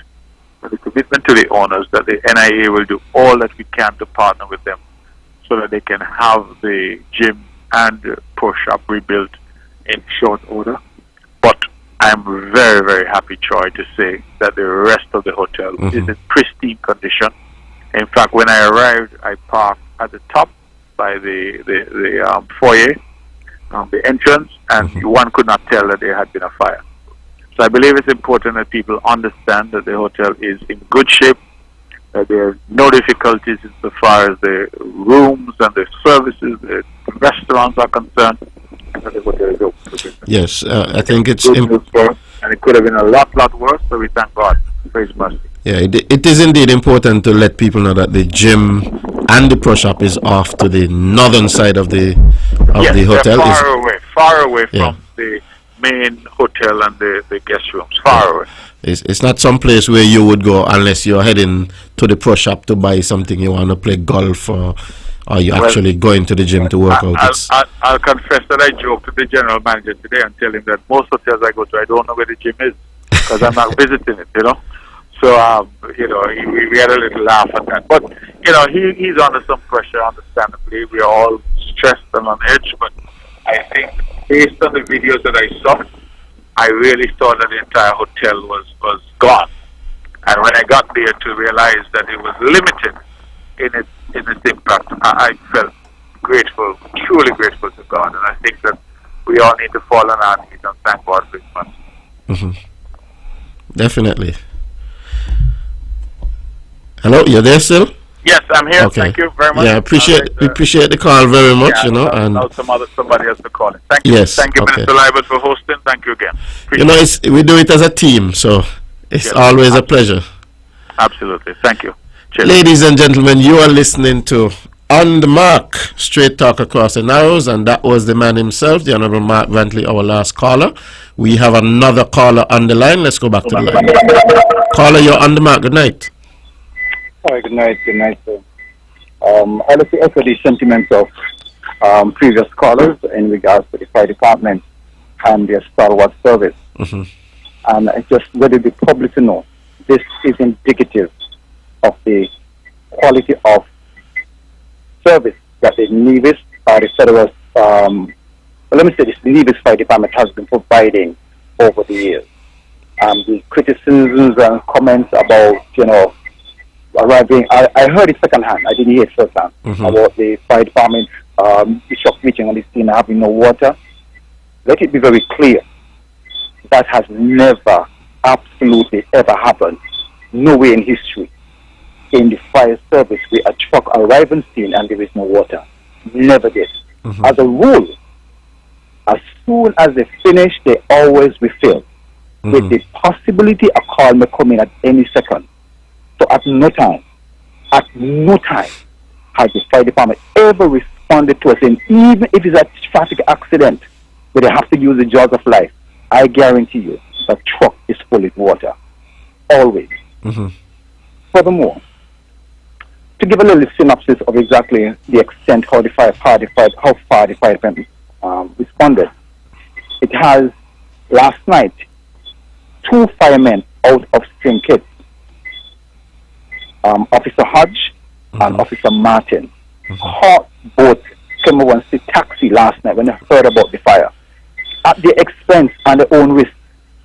and the commitment to the owners that the NIA will do all that we can to partner with them so that they can have the gym and the pro shop rebuilt in short order. But I'm very, very happy, Troy, to say that the rest of the hotel is in pristine condition. In fact, when I arrived, I parked at the top by the foyer, the entrance, and one could not tell that there had been a fire. So I believe it's important that people understand that the hotel is in good shape, that there are no difficulties as far as the rooms and the services, the restaurants are concerned, and that the hotel is open. Yes, I think it's good news for us, and it could have been a lot worse, so we thank God for His mercy. Yeah, it is indeed important to let people know that the gym and the pro shop is off to the northern side of the hotel. They're far away from the main hotel and the guest rooms. Far away. It's not some place where you would go unless you're heading to the pro shop to buy something you want to play golf or you're actually going to the gym to work out. I'll confess that I joked to the general manager today and tell him that most hotels I go to, I don't know where the gym is because I'm not visiting it, So, we had a little laugh at that. But, he's under some pressure, understandably. We are all stressed and on edge. But I think, based on the videos that I saw, I really thought that the entire hotel was gone. And when I got there to realize that it was limited in its impact, I felt grateful, truly grateful to God. And I think that we all need to fall on our knees and thank God for His mercy. Definitely. Hello, you're there still? Yes, I'm here. Okay. Thank you very much. Yeah, appreciate the call very much. And now somebody else to call it. Thank you. Yes. Thank you, Minister Libert, for hosting. Thank you again. We do it as a team, so it's always a pleasure. Absolutely. Thank you. Cheers. Ladies and gentlemen, you are listening to On the Mark, Straight Talk Across the Narrows, and that was the man himself, the Honorable Mark Brantley, our last caller. We have another caller on the line. Let's go back to the line. Caller, you're on the mark. Good night. Hi, good night, sir. I'd like to echo the sentiments of previous callers in regards to the fire department and their stalwart service. And I just wanted the public to know this is indicative of the quality of service that the Nevis, the federal, the Nevis Fire Department has been providing over the years. The criticisms and comments about, arriving, I heard it secondhand, I didn't hear it firsthand, about the fire department, Bishop reaching on the scene and having no water. Let it be very clear, that has never, absolutely ever happened, nowhere in history. In the fire service, where a truck arrives on scene and there is no water. Never did. As a rule, as soon as they finish, they always refill, with the possibility a call may come in at any second. So at no time has the fire department ever responded to us, and even if it's a traffic accident where they have to use the jaws of life, I guarantee you the truck is full of water. Always. Furthermore, to give a little synopsis of exactly the extent how far the fire department responded, it has last night 2 firemen out of St. Kitts, Officer Hodge and Officer Martin, both came over and sit taxi last night when they heard about the fire. At their expense and their own risk,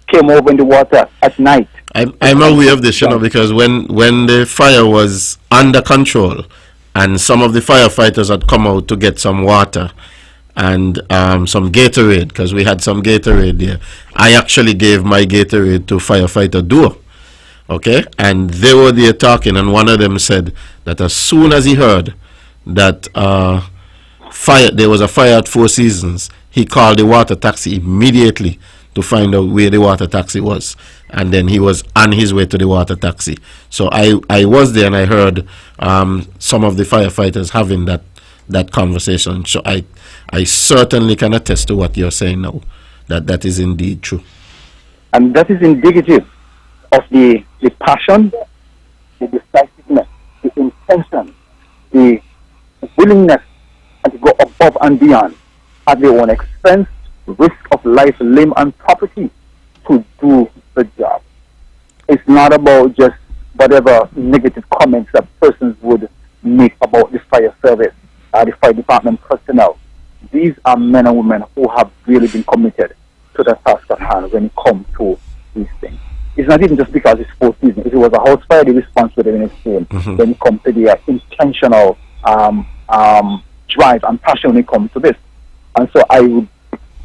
came over in the water at night. I'm aware of this, because when the fire was under control, and some of the firefighters had come out to get some water and some Gatorade, because we had some Gatorade there. I actually gave my Gatorade to firefighter Duo. Okay, and they were there talking, and one of them said that as soon as he heard that there was a fire at Four Seasons, he called the water taxi immediately to find out where the water taxi was, and then he was on his way to the water taxi. So I was there, and I heard some of the firefighters having that conversation. So I certainly can attest to what you're saying now, that is indeed true. And that is indicative of the passion, the decisiveness, the intention, the willingness to go above and beyond at their own expense, risk of life, limb, and property to do the job. It's not about just whatever negative comments that persons would make about the fire service, the fire department personnel. These are men and women who have really been committed to the task at hand when it comes to these things. It's not even just because it's Four Seasons. If it was a house fire, the response would have been the same. When it comes to the intentional drive and passion when it comes to this. And so I would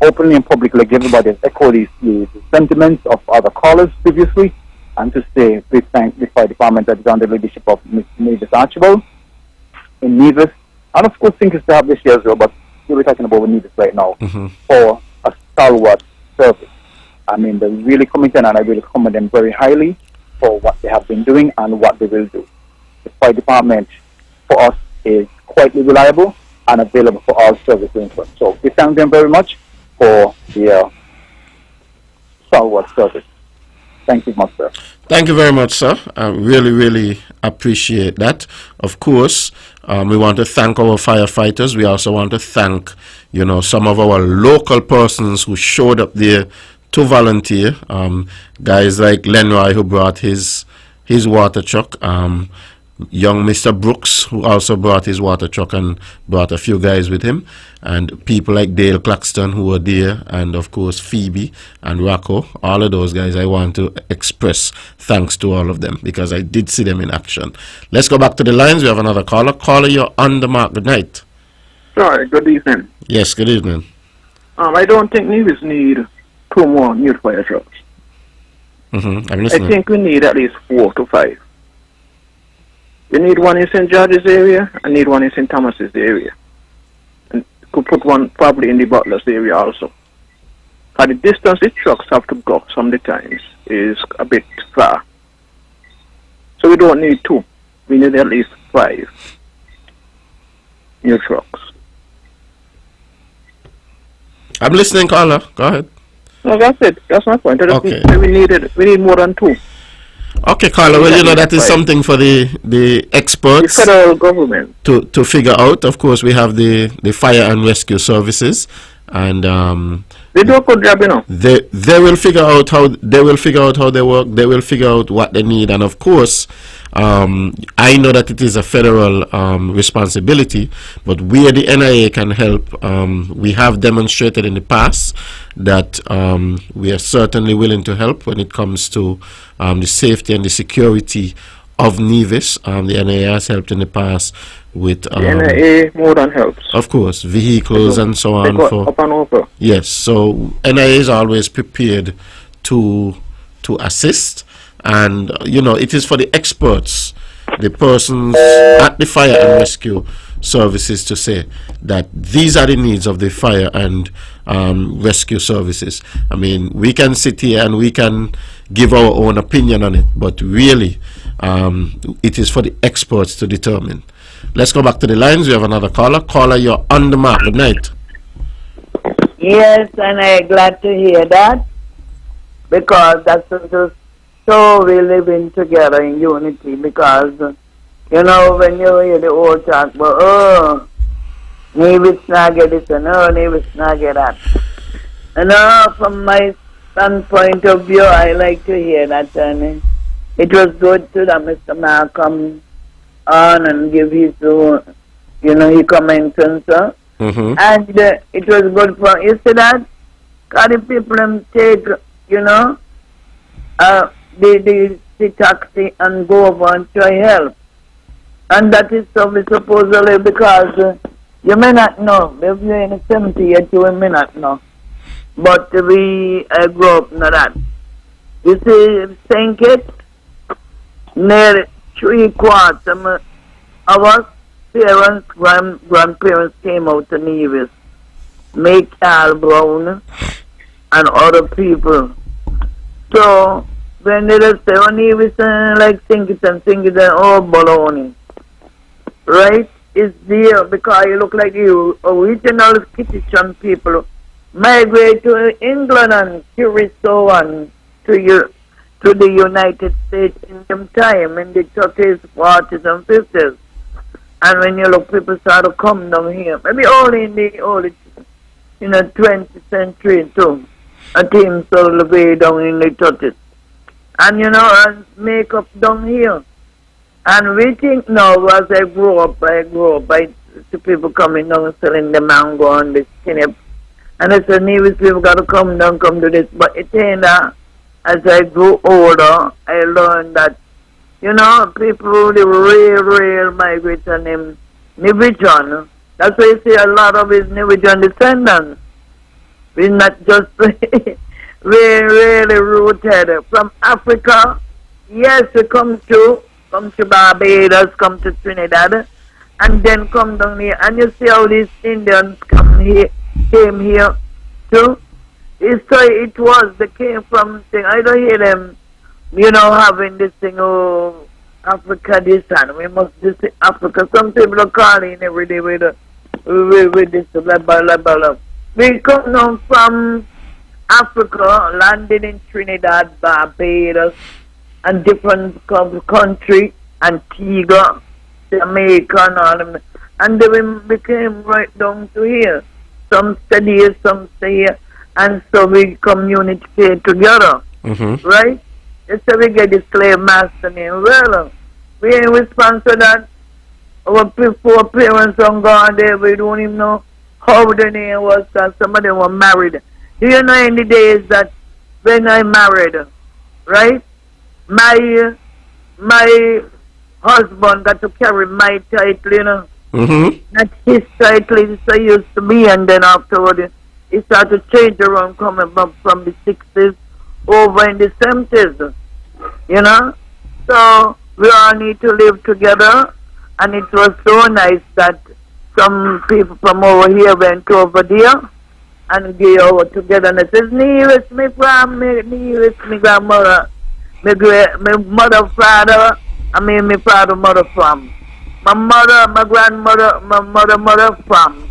openly and publicly give everybody echo the sentiments of other callers previously, and to say we thank the fire department that is under the leadership of Ms. Mavis Archibald in Nevis, and of course think it's to have this year as well, but we're talking about Nevis right now, for a stalwart service. I mean, they're really committed, and I really commend them very highly for what they have been doing and what they will do. The fire department, for us, is quite reliable and available for all services. So we thank them very much for their stalwart service. Thank you much, sir. Thank you very much, sir. I really, really appreciate that. Of course, we want to thank our firefighters. We also want to thank, some of our local persons who showed up there to volunteer. Guys like Lenroy, who brought his water truck. Young Mr. Brooks, who also brought his water truck and brought a few guys with him, and people like Dale Claxton who were there, and of course Phoebe and Rocco. All of those guys, I want to express thanks to all of them because I did see them in action. Let's go back to the lines. We have another caller. Caller, you're on the mark. Good night. Sorry, good evening. Yes, good evening. I don't think Nevis need 2 more new fire trucks. I'm listening. I think we need at least 4 to 5. We need one in St. George's area, and need one in St. Thomas's area. And could put one probably in the Butler's area also. But the distance the trucks have to go some of the times is a bit far. So we don't need 2. We need at least 5 new trucks. I'm listening, caller. Go ahead. No, that's it. That's my point. Okay. We need more than 2. Okay, Carla. Well, that is something for the experts, the federal government, to figure out. Of course, we have the fire and rescue services, and they do a good job, They will figure out how they work. They will figure out what they need, and of course, I know that it is a federal responsibility, but where the NIA can help, we have demonstrated in the past that we are certainly willing to help when it comes to the safety and the security of Nevis. The NIA has helped in the past with the NIA more than helps. Of course, vehicles and so on. Up and over. Yes, so NIA is always prepared to assist. And, it is for the experts, the persons at the fire and rescue services to say that these are the needs of the fire and rescue services. I mean, we can sit here and we can give our own opinion on it, but really, it is for the experts to determine. Let's go back to the lines. We have another caller. Caller, you're on the mark. Good night. Yes, and I'm glad to hear that, because that's just so we living together in unity, because, when you hear the old talk about, Nevis not get this and Nevis not get that. From my standpoint of view, I like to hear that, and it was good to that Mr. Malcolm on and give his own, he comments and so. And it was good for, you see that? Because the people take, the taxi and go over and try help. And that is so supposedly because you may not know. If you're in the 70s yet, you may not know. But we grew up in that. You see, St. Kitts, near 3/4 our parents, grandparents came out to Nevis. Make Al Brown and other people. So when they just say, oh, Nevis like sing it and oh, baloney. Right? It's there because you look like you original Kittitian people migrate to England and Curacao and to the United States in them time in the 30s, 40s and 50s. And when you look, people start to come down here. Maybe only in the early 20th century too. I think so the way down in the 30s. And and make up down here. And we think now as I grew up, I see people coming down selling the mango and the skinny. And I said, Nevis people got to come down, come to this. But it ain't that. As I grew older, I learned that, people real migrate and them Nevision. That's why you see a lot of his Nevision descendants. We're not just really rooted from Africa. Yes, we come to Barbados, come to Trinidad, and then come down here. And you see how these Indians came here too. So it was, they came from thing. I don't hear them, having this thing, oh, Africa this and we must this Africa. Some people are calling every day with this blah blah blah blah. We come down from Africa, landed in Trinidad, Barbados, and different country, Antigua, Jamaica, and all them. And then we came right down to here. Some stay here, some stay here. And so we communicate together, right? So we get the slave master name. Well, we ain't responsible to that. Our four parents are gone there. We don't even know how the name was because some of them were married. Do you know in the days that when I married, right? My husband got to carry my title, Not his title, it used to be, and then afterward it started to change around coming up from the 60s over in the 70s, So we all need to live together, and it was so nice that some people from over here went over there, and they over together, and it says, Nevis, me grandmother, my mother, father, my father, mother from. My mother, my grandmother, my mother from.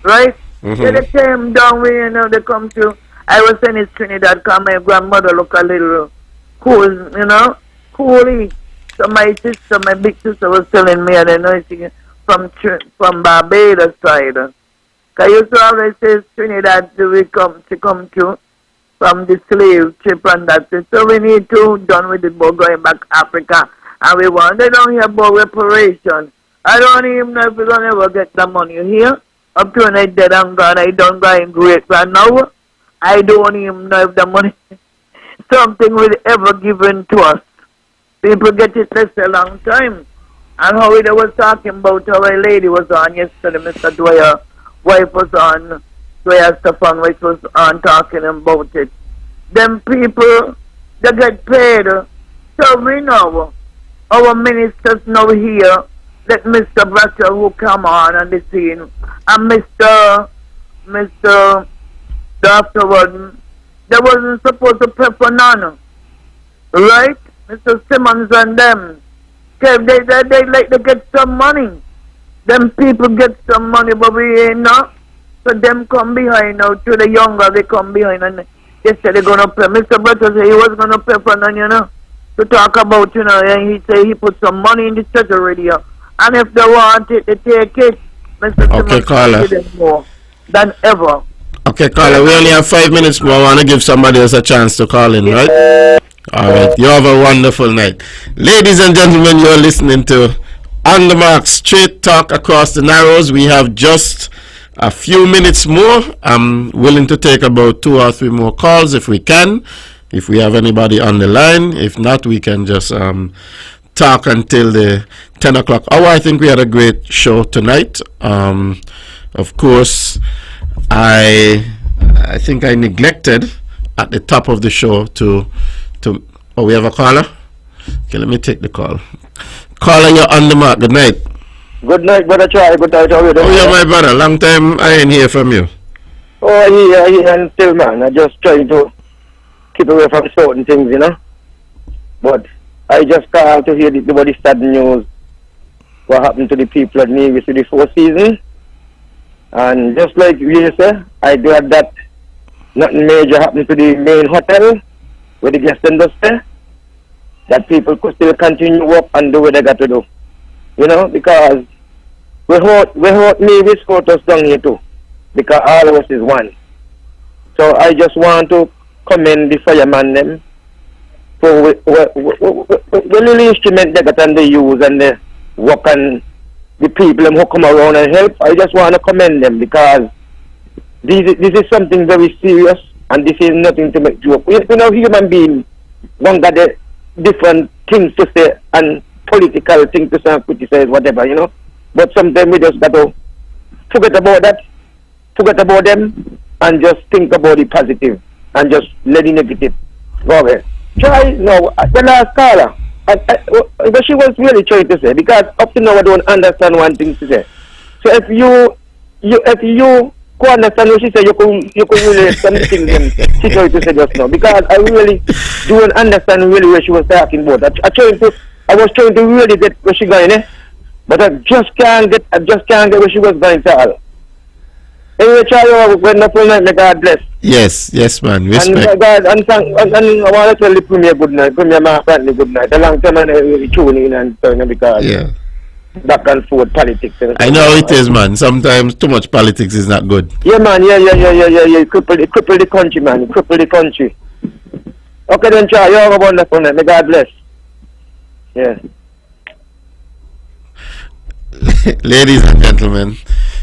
Right? So they came down where, they come to, I was in his Trinidad because my grandmother look a little cool, coolie. So my sister, my big sister was telling me, and I know she from Barbados side. Because you used to always say Trinidad she come to from the slave ship and that. So we need to done with the boat going back Africa. And we want, they don't hear about reparation. I don't even know if we're going to ever get the money here. Up to when I dead and gone, I don't go in great right now. I don't even know if the money, something will ever given to us. People get it less a long time. And how they was talking about how a lady was on yesterday, Mr. Dwyer, wife was on, Dwyer Stefan, which was on talking about it. Them people, they get paid. So we know, our ministers now here, let Mr. Bratter who come on the scene, and Mr. Afterward, they wasn't supposed to pay for none. Right? Mr. Simmons and them. They like to get some money. Them people get some money, but we ain't not. So them come behind now. To the younger, they come behind and they say they're going to pay. Mr. Bratter said he was going to pay for none, to talk about, and he said he put some money in the church already. And if they want it, they take it. Mr. Okay, Carla. More than ever. Okay, Carla, we only have 5 minutes more. I want to give somebody else a chance to call in, right? All right. You have a wonderful night. Ladies and gentlemen, you're listening to On the Mark, Straight Talk Across the Narrows. We have just a few minutes more. I'm willing to take about 2 or 3 more calls if we can. If we have anybody on the line. If not, we can just talk until the 10 o'clock hour. I think we had a great show tonight. Of course, I think I neglected at the top of the show to oh, we have a caller? Okay, let me take the call. Caller, you're on the mark. Good night. Good night, brother Charlie. Good night. How are you doing? Oh, yeah, my brother. Long time I ain't hear from you. Oh, yeah, and still, man. I just trying to keep away from certain things, you know. But I just called to hear the sad news. What happened to the people at Nevis with the Four Seasons. And just like you say, I glad that nothing major happened to the main hotel where the guests stay. That people could still continue work and do what they got to do. You know, because we hurt Nevis, hurt us down here too. Because all of us is one. So I just want to commend the fireman them for the little instrument they got and they use and they work and the people who come around and help. I just want to commend them because this is something very serious and this is nothing to make joke. You know, human beings, one got the different things to say and political things to say and criticize, whatever, you know. But sometimes we just got to forget about that, forget about them, and just think about the positive and just let the negative go away. Try, no, the last caller, but she was really trying to say, because up to now I don't understand one thing to say. So if you go understand what she said, you could relate some things and she tried to say just now, because I really don't understand really what she was talking about. I was trying to really get where she going, but I just can't get where she was going to all. Anyway, try when the full night, may God bless. Yes, man. Respect. And God, and I want to tell the Premier good night, Premier Mark Brantley good night. A long time I really tune in and turn because back and forth politics. I know it is, man. Sometimes too much politics is not good. Yeah, man. Yeah. Cripple the country, man. Cripple the country. Okay, then, try. You have a wonderful night. May God bless. Yeah. Ladies and gentlemen,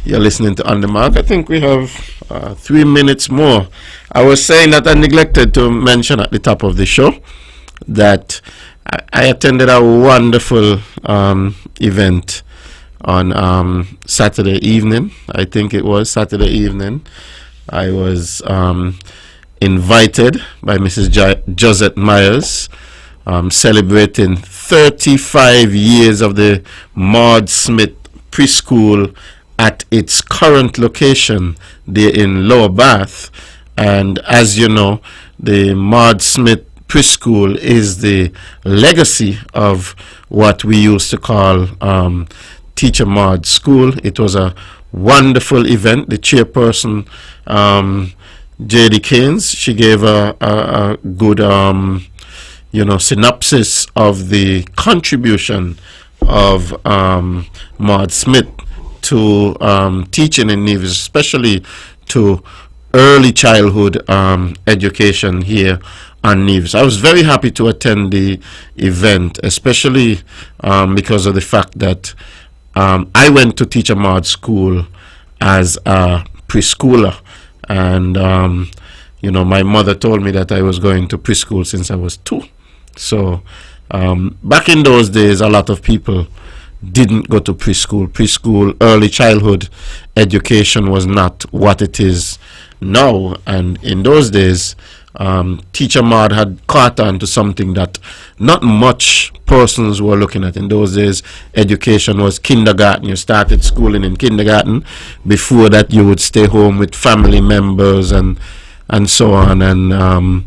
you're listening to On The Mark. I think we have 3 minutes more. I was saying that I neglected to mention at the top of the show that I attended a wonderful event on Saturday evening. I think it was Saturday evening. I was invited by Mrs. Josette Myers, celebrating 35 years of the Maud Smith Preschool at its current location there in Lower Bath. And as you know, the Maud Smith Preschool is the legacy of what we used to call Teacher Maud School. It was a wonderful event. The chairperson, J.D. Keynes, she gave a good synopsis of the contribution of Maud Smith to teaching in Nevis, especially to early childhood education here on Nevis. I was very happy to attend the event, especially because of the fact that I went to Teacher Maud School as a preschooler, and my mother told me that I was going to preschool since I was 2. So back in those days, a lot of people didn't go to preschool. Preschool, early childhood education was not what it is now. And in those days, Teacher Maud had caught on to something that not much persons were looking at. In those days, education was kindergarten. You started schooling in kindergarten. Before that, you would stay home with family members and so on. And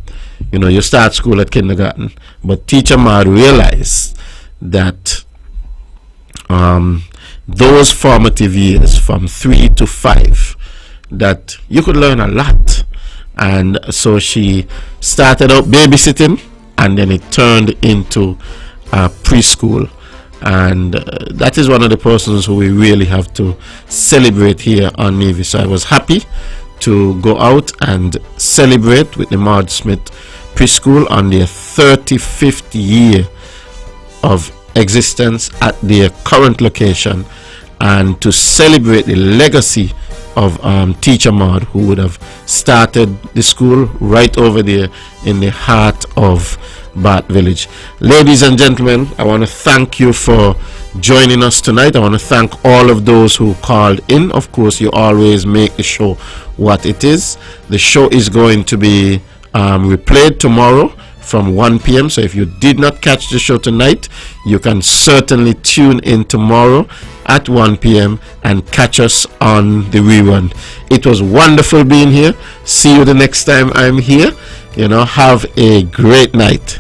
you start school at kindergarten. But Teacher Maud realized that those formative years from 3 to 5, that you could learn a lot. And so she started out babysitting, and then it turned into preschool. And that is one of the persons who we really have to celebrate here on Nevis. So I was happy to go out and celebrate with the Maud Smith Preschool on their 35th year of existence at their current location. and to celebrate the legacy of Teacher Maud, who would have started the school right over there in the heart of Bath Village. Ladies and gentlemen, I want to thank you for joining us tonight. I want to thank all of those who called in. Of course, you always make the show what it is. The show is going to be replayed tomorrow from 1 p.m. So if you did not catch the show tonight, you can certainly tune in tomorrow at 1 p.m. and catch us on the rerun. It was wonderful being here. See you the next time I'm here. Have a great night.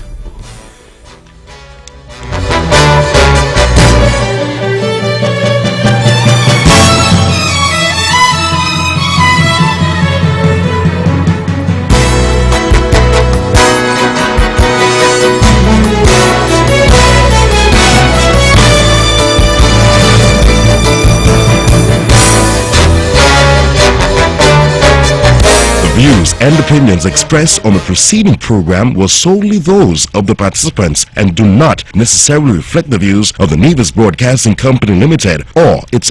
Views and opinions expressed on the preceding program were solely those of the participants and do not necessarily reflect the views of the Nevis Broadcasting Company Limited or its